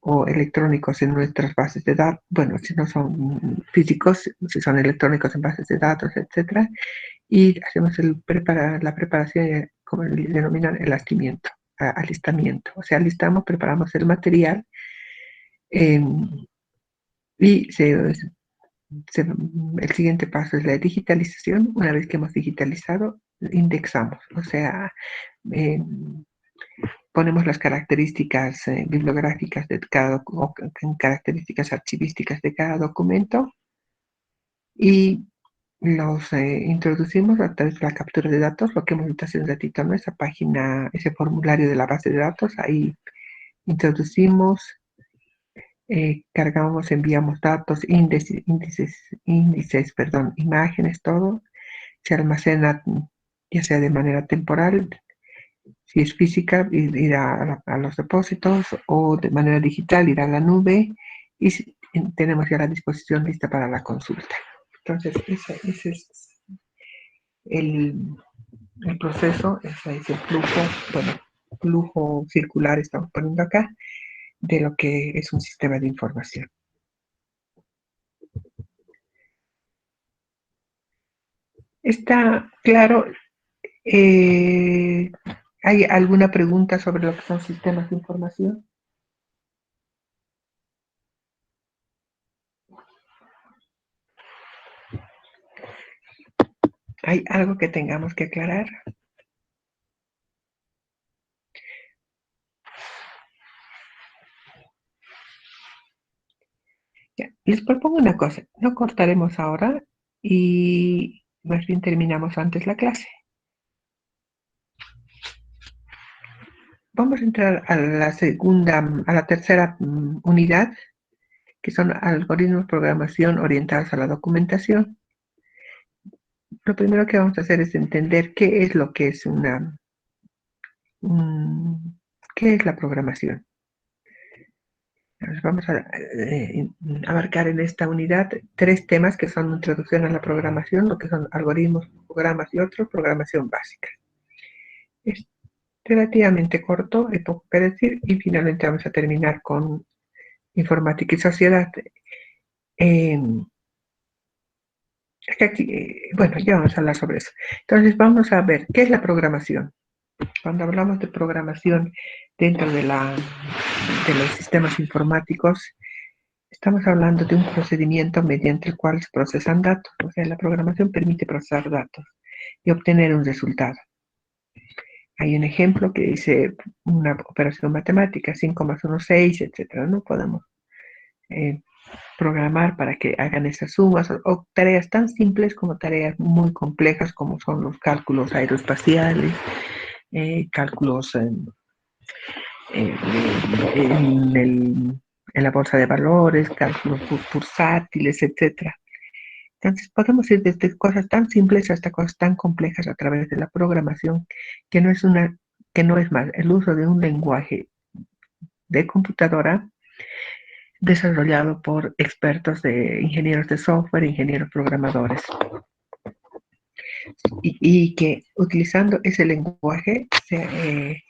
o electrónicos en nuestras bases de datos. Bueno, si no son físicos, si son electrónicos en bases de datos, etc. Y hacemos la preparación, como le denominan, el alistamiento. O sea, preparamos el material y el siguiente paso es la digitalización. Una vez que hemos digitalizado, indexamos. O sea, ponemos las características bibliográficas de características archivísticas de cada documento y los introducimos a través de la captura de datos, lo que hemos visto hace un ratito, ¿no? Esa página, ese formulario de la base de datos. Ahí introducimos, cargamos, enviamos datos, índices, imágenes, todo. Se almacena ya sea de manera temporal, si es física, irá a los depósitos, o de manera digital irá a la nube, y tenemos ya la disposición lista para la consulta. Entonces, ese es el proceso, ese es el flujo circular, estamos poniendo acá, de lo que es un sistema de información. ¿Está claro? ¿Hay alguna pregunta sobre lo que son sistemas de información? ¿Hay algo que tengamos que aclarar? Ya, les propongo una cosa, no cortaremos ahora y más bien terminamos antes la clase. Vamos a entrar a la tercera unidad, que son algoritmos de programación orientados a la documentación. Lo primero que vamos a hacer es entender qué es lo que es una ¿qué es la programación? Vamos a abarcar en esta unidad 3 temas que son introducción a la programación, lo que son algoritmos, programas y otros, programación básica. Es relativamente corto, hay poco que decir, y finalmente vamos a terminar con informática y sociedad. Bueno, ya vamos a hablar sobre eso. Entonces vamos a ver, ¿qué es la programación? Cuando hablamos de programación dentro de los sistemas informáticos, estamos hablando de un procedimiento mediante el cual se procesan datos. O sea, la programación permite procesar datos y obtener un resultado. Hay un ejemplo que dice una operación matemática, 5 más 1, 6, etcétera. No podemos programar para que hagan esas sumas o tareas tan simples como tareas muy complejas como son los cálculos aeroespaciales, cálculos en la bolsa de valores, cálculos bursátiles, etcétera. Entonces podemos ir desde cosas tan simples hasta cosas tan complejas a través de la programación, que no es más el uso de un lenguaje de computadora desarrollado por expertos de ingenieros de software, ingenieros programadores. Y que utilizando ese lenguaje se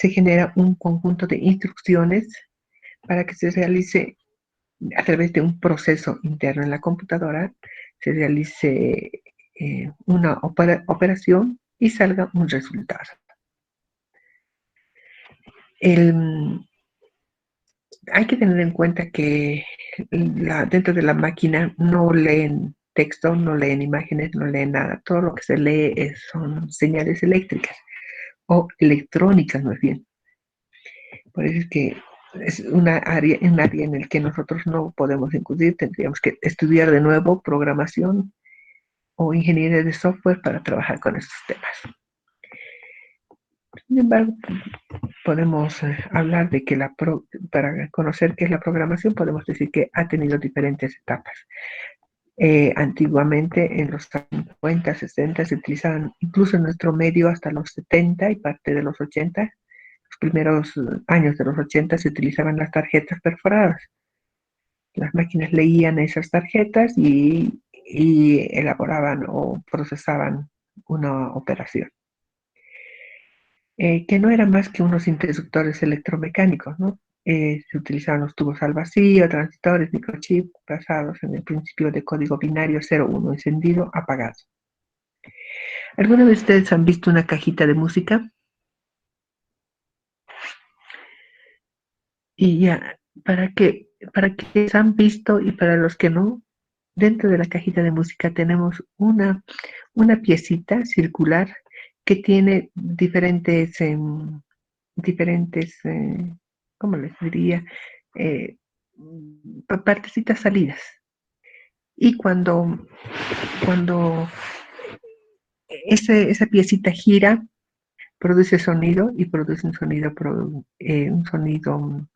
genera un conjunto de instrucciones para que se realice a través de un proceso interno en la computadora, se realice una operación y salga un resultado. Hay que tener en cuenta que dentro de la máquina no leen texto, no leen imágenes, no leen nada. Todo lo que se lee son señales eléctricas o electrónicas más bien. Por eso es que es un área en el que nosotros no podemos incurrir. Tendríamos que estudiar de nuevo programación o ingeniería de software para trabajar con estos temas. Sin embargo, podemos hablar de que para conocer qué es la programación, podemos decir que ha tenido diferentes etapas. Antiguamente, en los 50, 60, se utilizaban incluso en nuestro medio hasta los 70 y parte de los 80. Los primeros años de los 80 se utilizaban las tarjetas perforadas. Las máquinas leían esas tarjetas y elaboraban o procesaban una operación. Que no eran más que unos interruptores electromecánicos, ¿no? Se utilizaban los tubos al vacío, transistores, microchips basados en el principio de código binario 0-1, encendido, apagado. ¿Alguna vez ustedes han visto una cajita de música? Y ya, para que han visto y para los que no, dentro de la cajita de música tenemos una piecita circular que tiene diferentes, ¿cómo les diría? Partecitas salidas. Y cuando esa piecita gira, produce sonido y produce un sonido,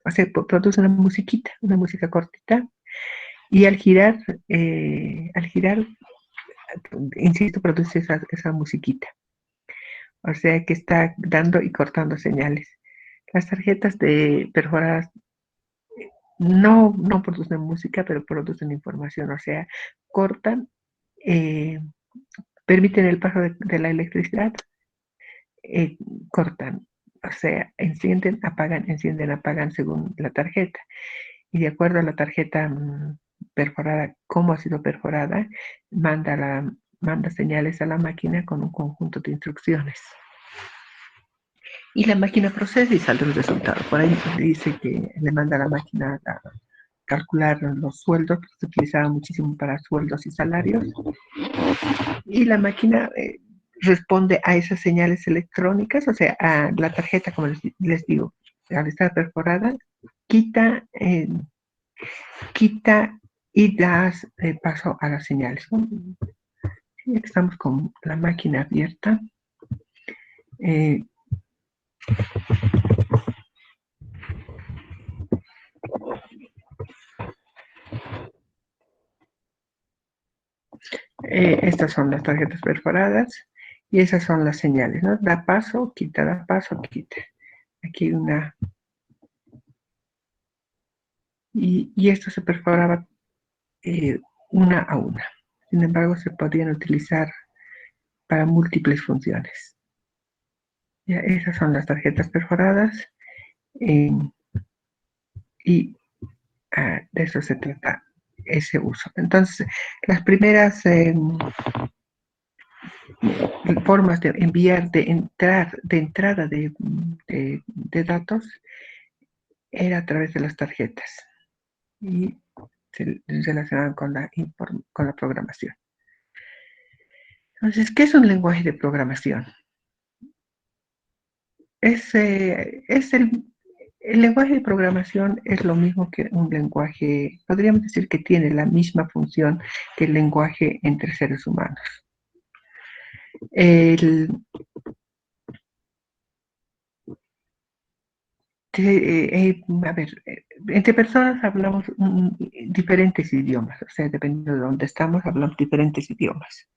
o sea, produce una musiquita, una música cortita. Y al girar, insisto, produce esa musiquita. O sea que está dando y cortando señales. Las tarjetas perforadas no producen música, pero producen información. O sea, cortan, permiten el paso de la electricidad, cortan. O sea, encienden, apagan según la tarjeta. Y de acuerdo a la tarjeta perforada, cómo ha sido perforada, manda señales a la máquina con un conjunto de instrucciones. Y la máquina procesa y sale el resultado. Por ahí dice que le manda a la máquina a calcular los sueldos, que se utilizaba muchísimo para sueldos y salarios. Y la máquina responde a esas señales electrónicas, o sea, a la tarjeta, como les digo, al estar perforada, quita y das paso a las señales. Estamos con la máquina abierta. Estas son las tarjetas perforadas Y esas son las señales, ¿no? Da paso, quita. Aquí hay una... Y esto se perforaba una a una. Sin embargo, se podían utilizar para múltiples funciones. Ya, esas son las tarjetas perforadas eh, y de eso se trata ese uso. Entonces, las primeras formas de enviar, de entrada de datos era a través de las tarjetas y se relacionaban con la programación. Entonces, ¿qué es un lenguaje de programación? El lenguaje de programación es lo mismo que un lenguaje, podríamos decir que tiene la misma función que el lenguaje entre seres humanos. A ver, entre personas hablamos diferentes idiomas, o sea, dependiendo de dónde estamos, hablamos diferentes idiomas.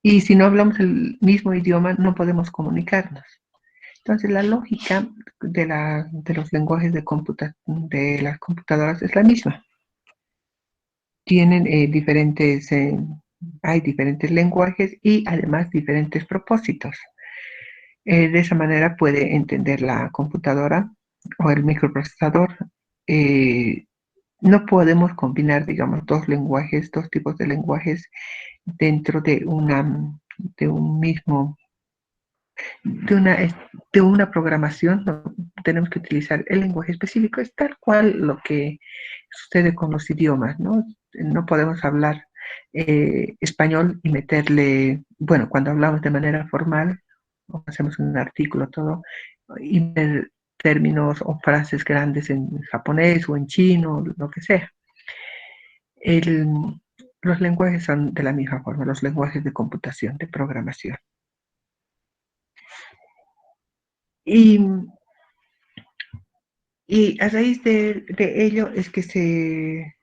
Y si no hablamos el mismo idioma, no podemos comunicarnos. Entonces, la lógica de los lenguajes de las computadoras es la misma. Tienen hay diferentes lenguajes y además diferentes propósitos. De esa manera puede entender la computadora o el microprocesador. No podemos combinar, digamos, dos tipos de lenguajes dentro de un mismo de una programación. No, tenemos que utilizar el lenguaje específico. Es tal cual lo que sucede con los idiomas, ¿no? No podemos hablar español y meterle, bueno, cuando hablamos de manera formal, o hacemos un artículo, todo, y meter términos o frases grandes en japonés o en chino, lo que sea. Los lenguajes son de la misma forma, los lenguajes de computación, de programación. Y a raíz de ello es que se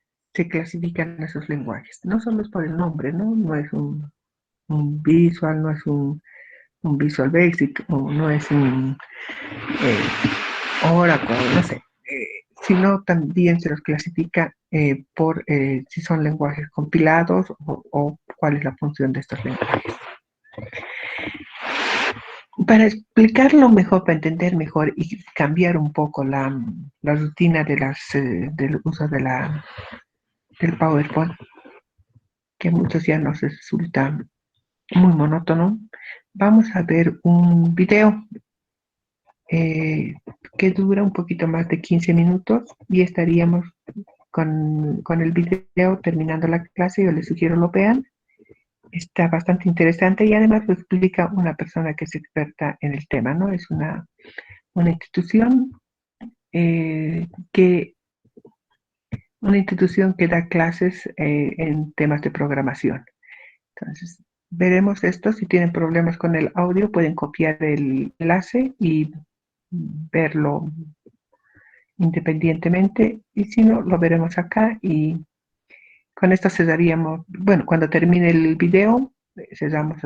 clasifican esos lenguajes. No solo es por el nombre, ¿no? No es un Visual, no es un Visual Basic, o no es un Oracle, no sé. Sino también se los clasifica por si son lenguajes compilados o cuál es la función de estos lenguajes. Para explicarlo mejor, para entender mejor y cambiar un poco la rutina del uso del PowerPoint, que a muchos ya nos resulta muy monótono, vamos a ver un video que dura un poquito más de 15 minutos y estaríamos con el video terminando la clase. Yo les sugiero lo vean. Está bastante interesante y además lo explica una persona que es experta en el tema, ¿no? Es una institución eh, que una institución que da clases en temas de programación. Entonces, veremos esto. Si tienen problemas con el audio, pueden copiar el enlace y verlo independientemente. Y si no, lo veremos acá y con esto cerraríamos. Bueno, cuando termine el video, cerramos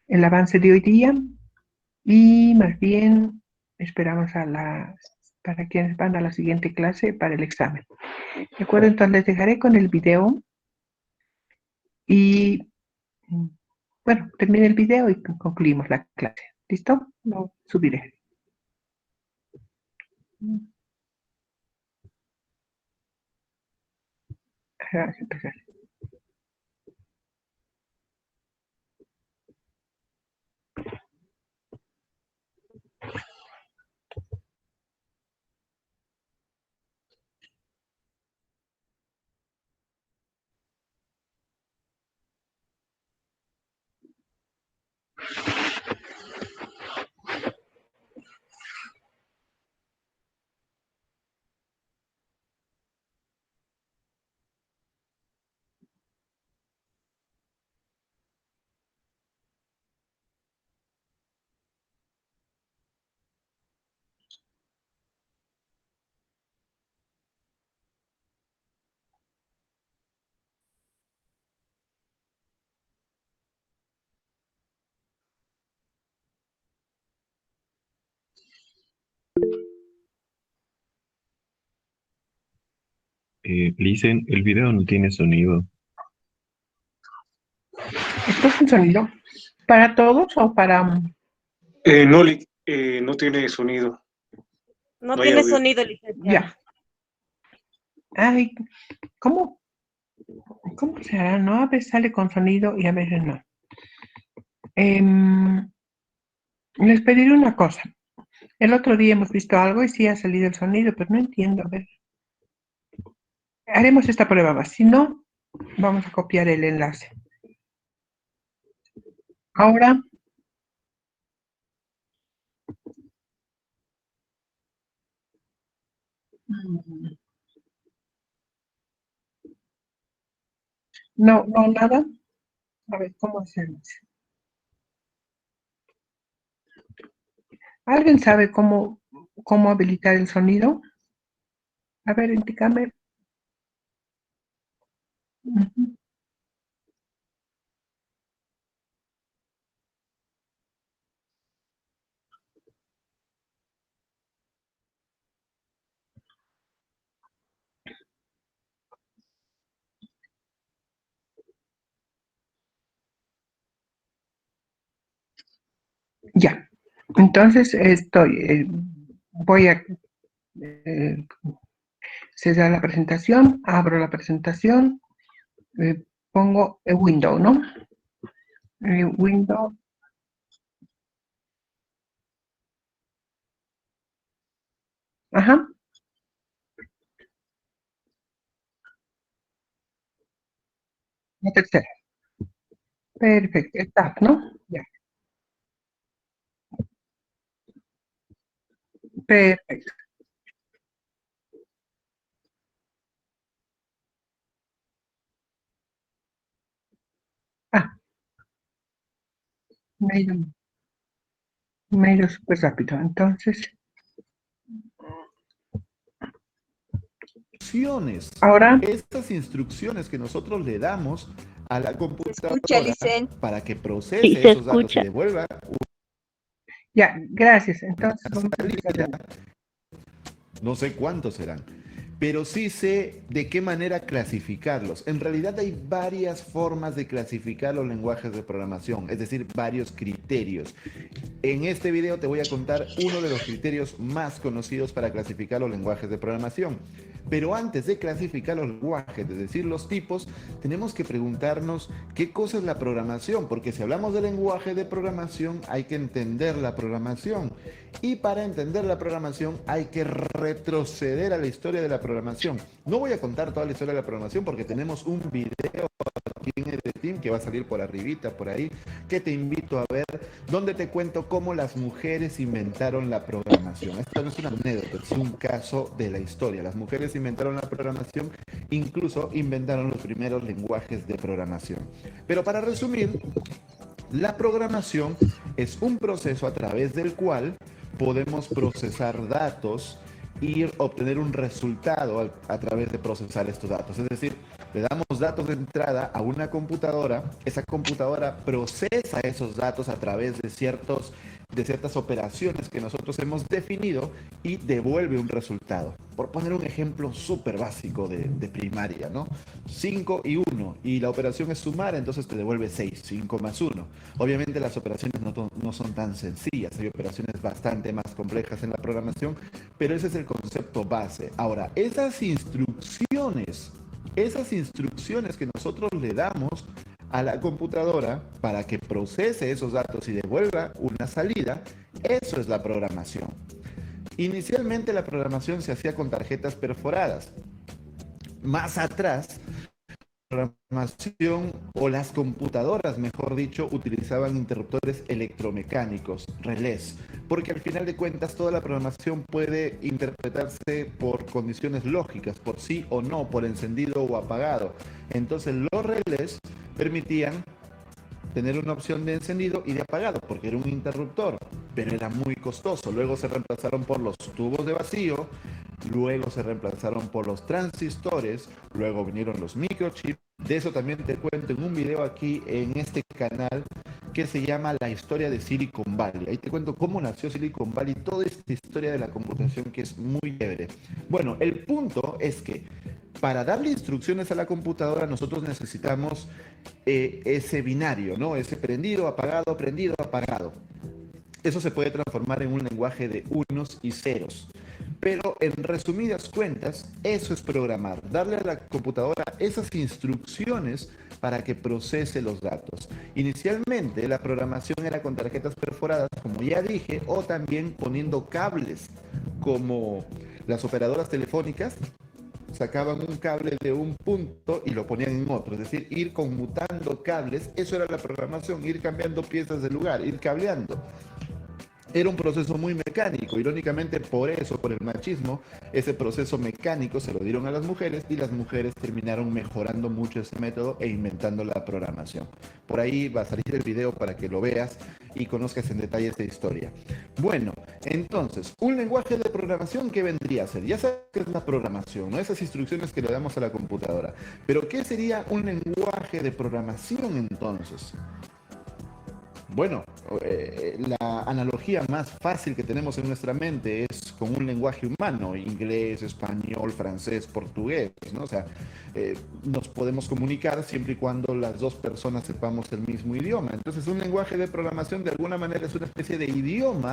el avance de hoy día y más bien esperamos para quienes van a la siguiente clase para el examen. De acuerdo, entonces les dejaré con el video y bueno, termine el video y concluimos la clase. ¿Listo? Lo subiré. Vamos a empezar. Licen, el video no tiene sonido. ¿Esto es un sonido para todos o para...? No, no tiene sonido. No No hay tiene audio. sonido, licenciada. Ya. Ay, ¿cómo se hará? ¿No? A veces sale con sonido y a veces no. Les pediré una cosa. El otro día hemos visto algo y sí ha salido el sonido, pero no entiendo. A ver. Haremos esta prueba más. Si no, vamos a copiar el enlace. Ahora, no, nada. A ver, ¿cómo hacemos? ¿Alguien sabe cómo habilitar el sonido? A ver, indícame. Ujú. Ya. Entonces voy a cerrar la presentación, abro la presentación, pongo window, ¿no? Window. Ajá. La tercera. Perfecto. Tab, ¿no? Ya. Perfecto. Ah, me ha ido súper rápido. Entonces, ahora, estas instrucciones que nosotros le damos a la Escucha, computadora Licen. para que procese Sí, se esos datos y escucha. devuelva ya, gracias. Entonces, una vamos a empezar de salida, nuevo. no sé cuántos serán, pero sí sé de qué manera clasificarlos. En realidad hay varias formas de clasificar los lenguajes de programación, es decir, varios criterios. En este video te voy a contar uno de los criterios más conocidos para clasificar los lenguajes de programación. Pero antes de clasificar los lenguajes, es decir, los tipos, tenemos que preguntarnos qué cosa es la programación, porque si hablamos de lenguaje de programación hay que entender la programación. Y para entender la programación hay que retroceder a la historia de la programación. No voy a contar toda la historia de la programación porque tenemos un video aquí en este team que va a salir por arribita, por ahí, que te invito a ver, donde te cuento cómo las mujeres inventaron la programación. Esto no es una anécdota, es un caso de la historia. Las mujeres inventaron la programación, incluso inventaron los primeros lenguajes de programación. Pero para resumir, la programación es un proceso a través del cual podemos procesar datos y obtener un resultado a través de procesar estos datos. Es decir, le damos datos de entrada a una computadora, esa computadora procesa esos datos a través de ciertas operaciones que nosotros hemos definido y devuelve un resultado. Por poner un ejemplo súper básico de primaria, ¿no? 5 y 1, y la operación es sumar, entonces te devuelve 6, 5 más 1. Obviamente las operaciones no son tan sencillas, hay operaciones bastante más complejas en la programación, pero ese es el concepto base. Ahora, esas instrucciones que nosotros le damos a la computadora para que procese esos datos y devuelva una salida, eso es la programación. Inicialmente la programación se hacía con tarjetas perforadas. Más atrás, la programación o las computadoras, mejor dicho, utilizaban interruptores electromecánicos, relés, porque al final de cuentas toda la programación puede interpretarse por condiciones lógicas, por sí o no, por encendido o apagado. Entonces los relés permitían tener una opción de encendido y de apagado, porque era un interruptor, pero era muy costoso. Luego se reemplazaron por los tubos de vacío, luego se reemplazaron por los transistores, luego vinieron los microchips. De eso también te cuento en un video aquí en este canal que se llama La historia de Silicon Valley. Ahí te cuento cómo nació Silicon Valley, toda esta historia de la computación que es muy chévere. Bueno, el punto es que Para darle instrucciones a la computadora nosotros necesitamos ese binario, ¿no? Ese prendido, apagado. Eso se puede transformar en un lenguaje de unos y ceros. Pero en resumidas cuentas, eso es programar, darle a la computadora esas instrucciones para que procese los datos. Inicialmente la programación era con tarjetas perforadas, como ya dije, o también poniendo cables, como las operadoras telefónicas sacaban un cable de un punto y lo ponían en otro, es decir, ir conmutando cables. Eso era la programación, ir cambiando piezas de lugar, ir cableando. Era un proceso muy mecánico. Irónicamente, por eso, por el machismo, ese proceso mecánico se lo dieron a las mujeres y las mujeres terminaron mejorando mucho ese método e inventando la programación. Por ahí va a salir el video para que lo veas y conozcas en detalle esta historia. Bueno, entonces, un lenguaje de programación, ¿qué vendría a ser? Ya sabes qué es la programación, ¿no? Esas instrucciones que le damos a la computadora. Pero, ¿qué sería un lenguaje de programación entonces? Bueno, la analogía más fácil que tenemos en nuestra mente es con un lenguaje humano: inglés, español, francés, portugués, ¿no? O sea, nos podemos comunicar siempre y cuando las dos personas sepamos el mismo idioma. Entonces, un lenguaje de programación de alguna manera es una especie de idioma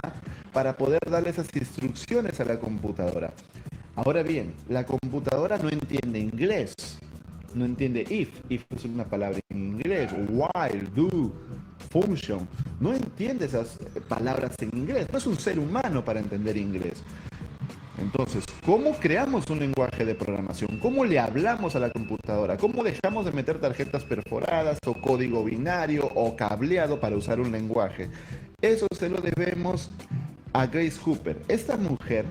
para poder darle esas instrucciones a la computadora. Ahora bien, la computadora no entiende inglés, no entiende if es una palabra en inglés, while, do, function, no entiende esas palabras en inglés, no es un ser humano para entender inglés. Entonces, ¿cómo creamos un lenguaje de programación? ¿Cómo le hablamos a la computadora? ¿Cómo dejamos de meter tarjetas perforadas o código binario o cableado para usar un lenguaje? Eso se lo debemos a Grace Hopper. Esta mujer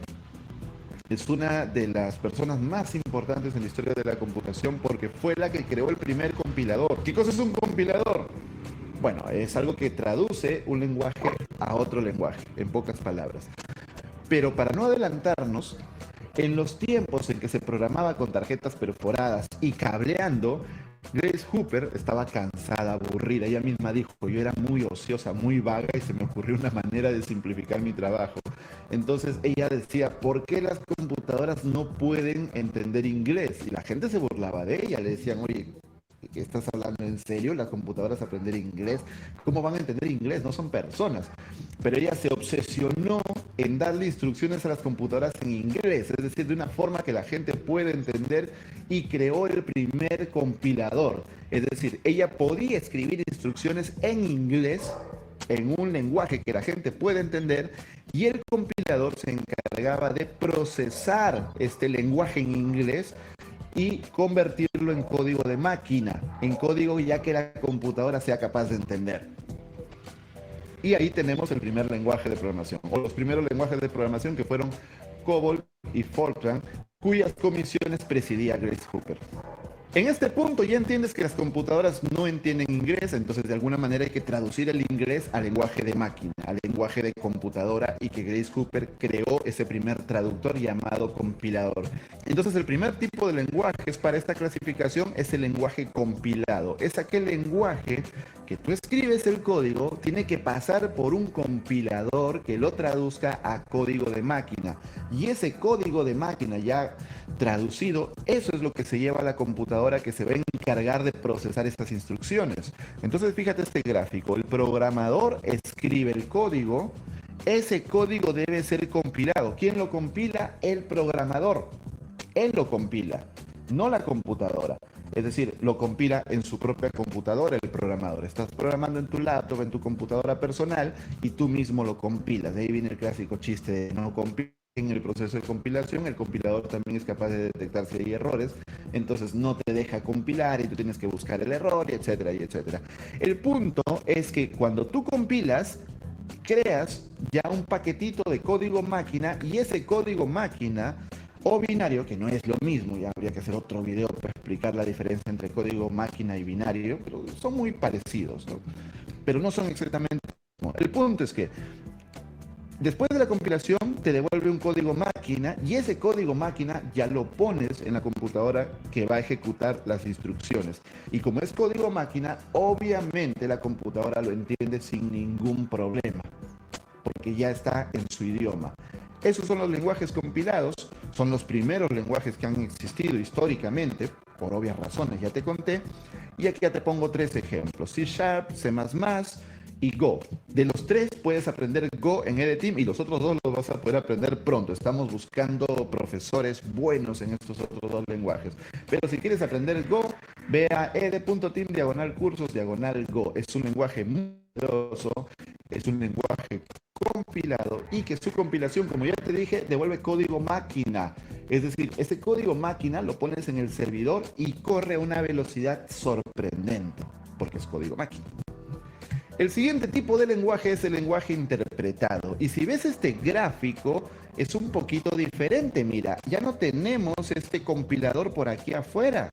es una de las personas más importantes en la historia de la computación porque fue la que creó el primer compilador. ¿Qué cosa es un compilador? Bueno, es algo que traduce un lenguaje a otro lenguaje, en pocas palabras. Pero para no adelantarnos, en los tiempos en que se programaba con tarjetas perforadas y cableando, Grace Hopper estaba cansada, aburrida. Ella misma dijo: yo era muy ociosa, muy vaga y se me ocurrió una manera de simplificar mi trabajo. Entonces ella decía: ¿por qué las computadoras no pueden entender inglés? Y la gente se burlaba de ella, le decían: oye, ¿qué estás hablando en serio? Las computadoras aprender inglés, ¿cómo van a entender inglés? No son personas. Pero ella se obsesionó en darle instrucciones a las computadoras en inglés, es decir, de una forma que la gente puede entender, y creó el primer compilador. Es decir, ella podía escribir instrucciones en inglés, en un lenguaje que la gente puede entender, y el compilador se encargaba de procesar este lenguaje en inglés y convertirlo en código de máquina, en código ya que la computadora sea capaz de entender. Y ahí tenemos el primer lenguaje de programación, o los primeros lenguajes de programación, que fueron COBOL y Fortran, cuyas comisiones presidía Grace Hopper. En este punto ya entiendes que las computadoras no entienden inglés, entonces de alguna manera hay que traducir el inglés al lenguaje de máquina, al lenguaje de computadora, y que Grace Hopper creó ese primer traductor llamado compilador. Entonces el primer tipo de lenguajes para esta clasificación es el lenguaje compilado. Es aquel lenguaje que tú escribes el código, tiene que pasar por un compilador que lo traduzca a código de máquina. Y ese código de máquina ya traducido, eso es lo que se lleva a la computadora, que se va a encargar de procesar estas instrucciones. Entonces fíjate este gráfico: el programador escribe el código, ese código debe ser compilado. ¿Quién lo compila? El programador. Él lo compila, no la computadora. Es decir, lo compila en su propia computadora el programador. Estás programando en tu laptop, en tu computadora personal, y tú mismo lo compilas. De ahí viene el clásico chiste de no compilar. En el proceso de compilación, el compilador también es capaz de detectar si hay errores, entonces no te deja compilar y tú tienes que buscar el error, y etcétera, y etcétera. El punto es que cuando tú compilas, creas ya un paquetito de código máquina, y ese código máquina o binario, que no es lo mismo, ya habría que hacer otro video para explicar la diferencia entre código máquina y binario, pero son muy parecidos, ¿no? Pero no son exactamente lo mismo. El punto es que después de la compilación te devuelve un código máquina, y ese código máquina ya lo pones en la computadora que va a ejecutar las instrucciones. Y como es código máquina, obviamente la computadora lo entiende sin ningún problema, porque ya está en su idioma. Esos son los lenguajes compilados, son los primeros lenguajes que han existido históricamente, por obvias razones, ya te conté. Y aquí ya te pongo 3 ejemplos: C#, C++ y Go. De los 3 puedes aprender Go en EDTeam y los otros 2 los vas a poder aprender pronto. Estamos buscando profesores buenos en estos otros 2 lenguajes. Pero si quieres aprender Go, ve a ed.team/cursos/Go. Es un lenguaje muy poderoso, es un lenguaje compilado y que su compilación, como ya te dije, devuelve código máquina. Es decir, ese código máquina lo pones en el servidor y corre a una velocidad sorprendente, porque es código máquina. El siguiente tipo de lenguaje es el lenguaje interpretado. Y si ves este gráfico, es un poquito diferente. Mira, ya no tenemos este compilador por aquí afuera.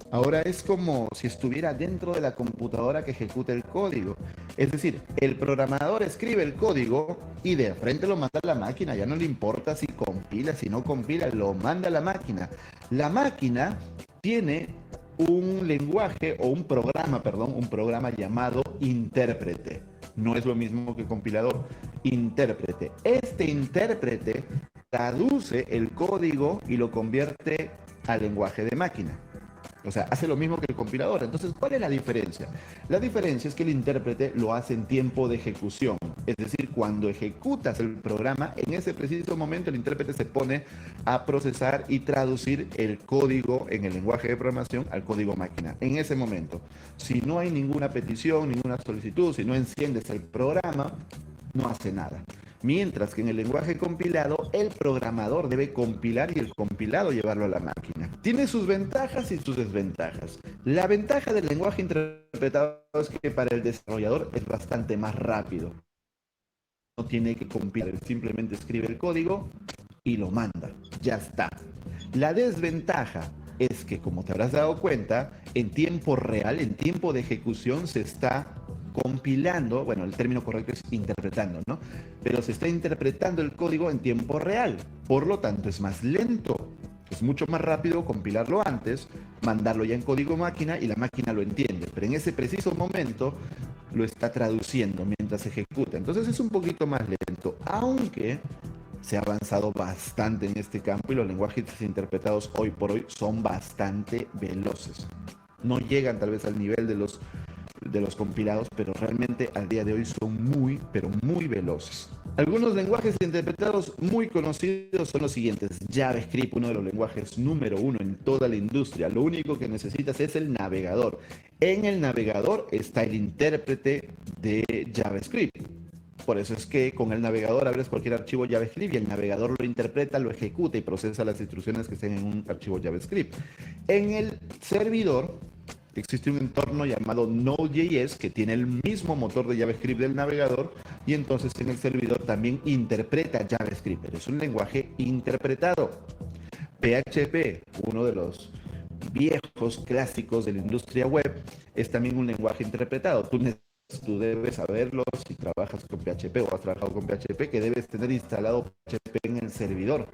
Ahora es como si estuviera dentro de la computadora que ejecuta el código. Es decir, el programador escribe el código y de frente lo manda a la máquina. Ya no le importa si compila, si no compila, lo manda a la máquina. La máquina tiene un lenguaje o un programa llamado intérprete. No es lo mismo que compilador. Intérprete. Este intérprete traduce el código y lo convierte al lenguaje de máquina. O sea, hace lo mismo que el compilador. Entonces, ¿cuál es la diferencia? La diferencia es que el intérprete lo hace en tiempo de ejecución. Es decir, cuando ejecutas el programa, en ese preciso momento el intérprete se pone a procesar y traducir el código en el lenguaje de programación al código máquina. En ese momento, si no hay ninguna petición, ninguna solicitud, si no enciendes el programa, no hace nada. Mientras que en el lenguaje compilado, el programador debe compilar y el compilado llevarlo a la máquina. Tiene sus ventajas y sus desventajas. La ventaja del lenguaje interpretado es que para el desarrollador es bastante más rápido. No tiene que compilar, simplemente escribe el código y lo manda. Ya está. La desventaja es que, como te habrás dado cuenta, en tiempo real, en tiempo de ejecución, se está compilando, bueno, el término correcto es interpretando, ¿no? Pero se está interpretando el código en tiempo real, por lo tanto es más lento. Es mucho más rápido compilarlo antes, mandarlo ya en código máquina y la máquina lo entiende, pero en ese preciso momento lo está traduciendo mientras se ejecuta. Entonces es un poquito más lento, aunque se ha avanzado bastante en este campo y los lenguajes interpretados hoy por hoy son bastante veloces. No llegan tal vez al nivel de los compilados, pero realmente al día de hoy son muy, pero muy veloces. Algunos lenguajes interpretados muy conocidos son los siguientes. JavaScript, uno de los lenguajes número 1 en toda la industria. Lo único que necesitas es el navegador. En el navegador está el intérprete de JavaScript. Por eso es que con el navegador abres cualquier archivo JavaScript y el navegador lo interpreta, lo ejecuta y procesa las instrucciones que estén en un archivo JavaScript. En el servidor existe un entorno llamado Node.js que tiene el mismo motor de JavaScript del navegador y entonces en el servidor también interpreta JavaScript, pero es un lenguaje interpretado. PHP, uno de los viejos clásicos de la industria web, es también un lenguaje interpretado. Tú debes saberlo si trabajas con PHP o has trabajado con PHP, que debes tener instalado PHP en el servidor.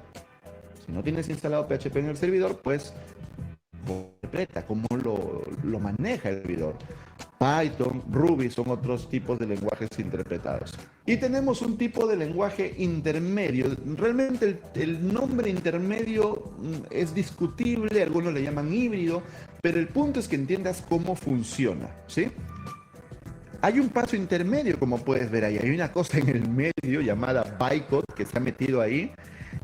Si no tienes instalado PHP en el servidor, pues interpreta, cómo lo maneja el servidor. Python, Ruby son otros tipos de lenguajes interpretados. Y tenemos un tipo de lenguaje intermedio. Realmente el nombre intermedio es discutible, algunos le llaman híbrido, pero el punto es que entiendas cómo funciona, ¿sí? Hay un paso intermedio, como puedes ver ahí. Hay una cosa en el medio llamada bytecode que se ha metido ahí.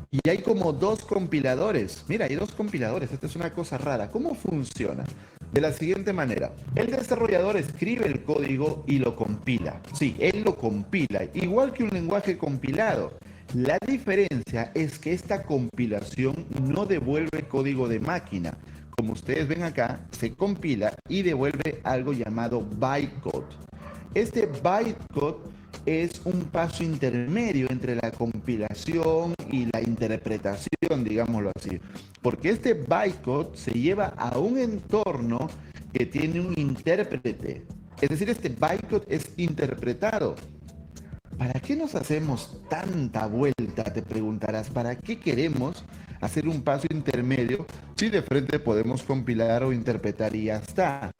Y hay como 2 compiladores. Mira, hay 2 compiladores. Esta es una cosa rara. ¿Cómo funciona? De la siguiente manera. El desarrollador escribe el código y lo compila. Sí, él lo compila. Igual que un lenguaje compilado. La diferencia es que esta compilación no devuelve código de máquina. Como ustedes ven acá, se compila y devuelve algo llamado bytecode. Este bytecode es un paso intermedio entre la compilación y la interpretación, digámoslo así. Porque este bytecode se lleva a un entorno que tiene un intérprete. Es decir, este bytecode es interpretado. ¿Para qué nos hacemos tanta vuelta? Te preguntarás, ¿para qué queremos hacer un paso intermedio si de frente podemos compilar o interpretar y ya está?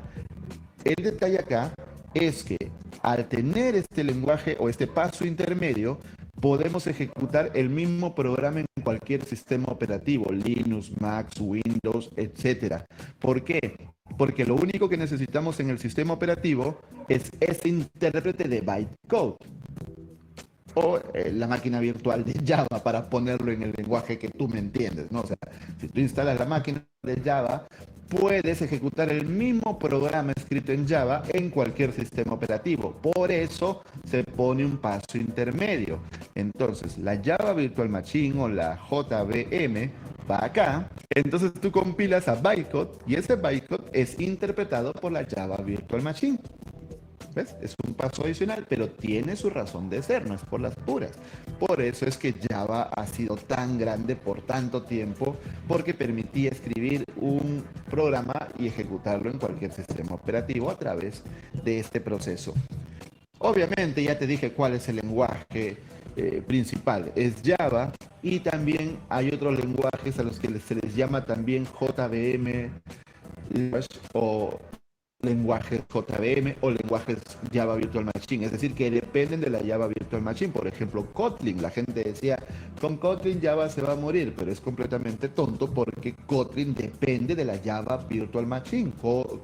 El detalle acá es que al tener este lenguaje o este paso intermedio, podemos ejecutar el mismo programa en cualquier sistema operativo, Linux, Mac, Windows, etcétera. ¿Por qué? Porque lo único que necesitamos en el sistema operativo es ese intérprete de bytecode o la máquina virtual de Java, para ponerlo en el lenguaje que tú me entiendes, ¿no? O sea, si tú instalas la máquina de Java, puedes ejecutar el mismo programa escrito en Java en cualquier sistema operativo. Por eso se pone un paso intermedio. Entonces, la Java Virtual Machine o la JVM va acá. Entonces tú compilas a bytecode y ese bytecode es interpretado por la Java Virtual Machine. ¿Ves? Es un paso adicional, pero tiene su razón de ser, no es por las puras. Por eso es que Java ha sido tan grande por tanto tiempo, porque permitía escribir un programa y ejecutarlo en cualquier sistema operativo a través de este proceso. Obviamente ya te dije cuál es el lenguaje principal, es Java, y también hay otros lenguajes a los que se les llama también JVM o lenguajes JVM o lenguajes Java Virtual Machine, es decir, que dependen de la Java Virtual Machine. Por ejemplo, Kotlin, la gente decía, con Kotlin Java se va a morir, pero es completamente tonto porque Kotlin depende de la Java Virtual Machine.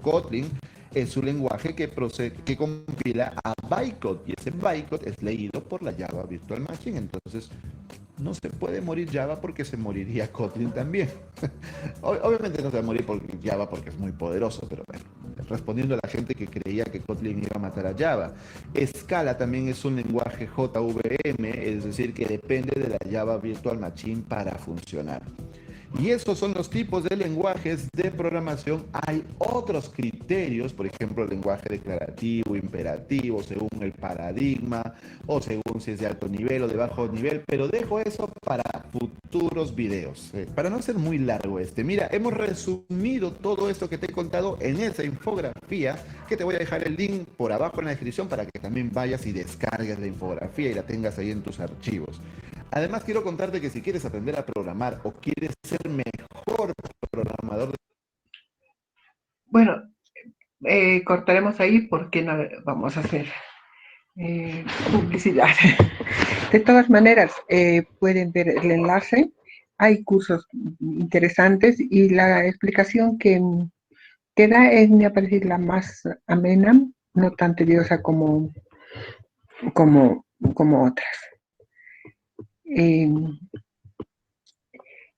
Kotlin es un lenguaje que compila a bytecode y ese bytecode es leído por la Java Virtual Machine. Entonces, no se puede morir Java porque se moriría Kotlin también. Obviamente no se va a morir por Java porque es muy poderoso, pero bueno, respondiendo a la gente que creía que Kotlin iba a matar a Java. Scala también es un lenguaje JVM, es decir, que depende de la Java Virtual Machine para funcionar. Y esos son los tipos de lenguajes de programación. Hay otros criterios, por ejemplo, el lenguaje declarativo, imperativo, según el paradigma, o según si es de alto nivel o de bajo nivel, pero dejo eso para futuros videos. Para no ser muy largo mira, hemos resumido todo esto que te he contado en esa infografía, que te voy a dejar el link por abajo en la descripción para que también vayas y descargues la infografía y la tengas ahí en tus archivos. Además, quiero contarte que si quieres aprender a programar o quieres ser mejor programador... Bueno, cortaremos ahí porque no vamos a hacer publicidad. De todas maneras, pueden ver el enlace. Hay cursos interesantes y la explicación que da me ha parecido la más amena, no tan tediosa como otras.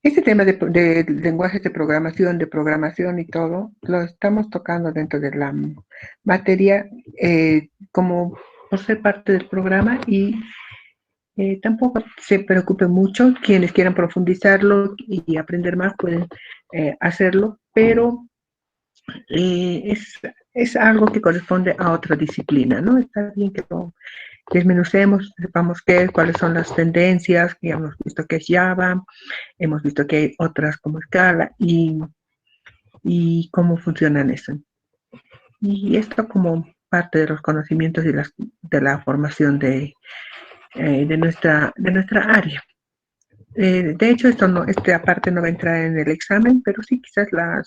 Este tema de lenguajes de programación y todo, lo estamos tocando dentro de la materia como por ser parte del programa y tampoco se preocupe mucho. Quienes quieran profundizarlo y aprender más pueden hacerlo, pero es algo que corresponde a otra disciplina, ¿no? Está bien que lo desmenucemos, sepamos cuáles son las tendencias, que ya hemos visto que es Java, hemos visto que hay otras como Scala y cómo funcionan eso. Y esto como parte de los conocimientos y de la formación de nuestra área. De hecho, esta parte no va a entrar en el examen, pero sí quizás la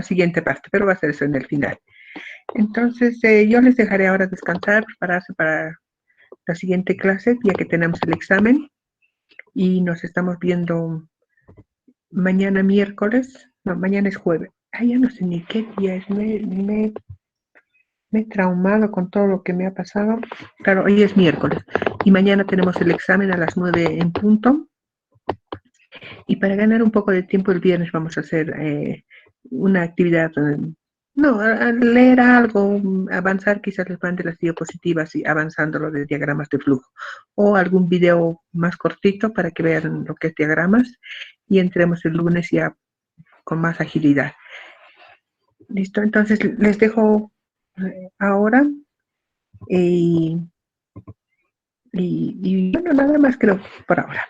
siguiente parte, pero va a ser eso en el final. Entonces, yo les dejaré ahora descansar, prepararse para la siguiente clase, ya que tenemos el examen, y nos estamos viendo mañana miércoles, no, mañana es jueves. Ya no sé ni qué día es, me he traumado con todo lo que me ha pasado. Claro, hoy es miércoles, y mañana tenemos el examen a las 9 en punto, y para ganar un poco de tiempo el viernes vamos a hacer una actividad... a leer algo, avanzar, quizás les mande las diapositivas y avanzando lo de diagramas de flujo, o algún video más cortito para que vean lo que es diagramas y entremos el lunes ya con más agilidad. Listo, entonces les dejo ahora y bueno, nada más creo por ahora.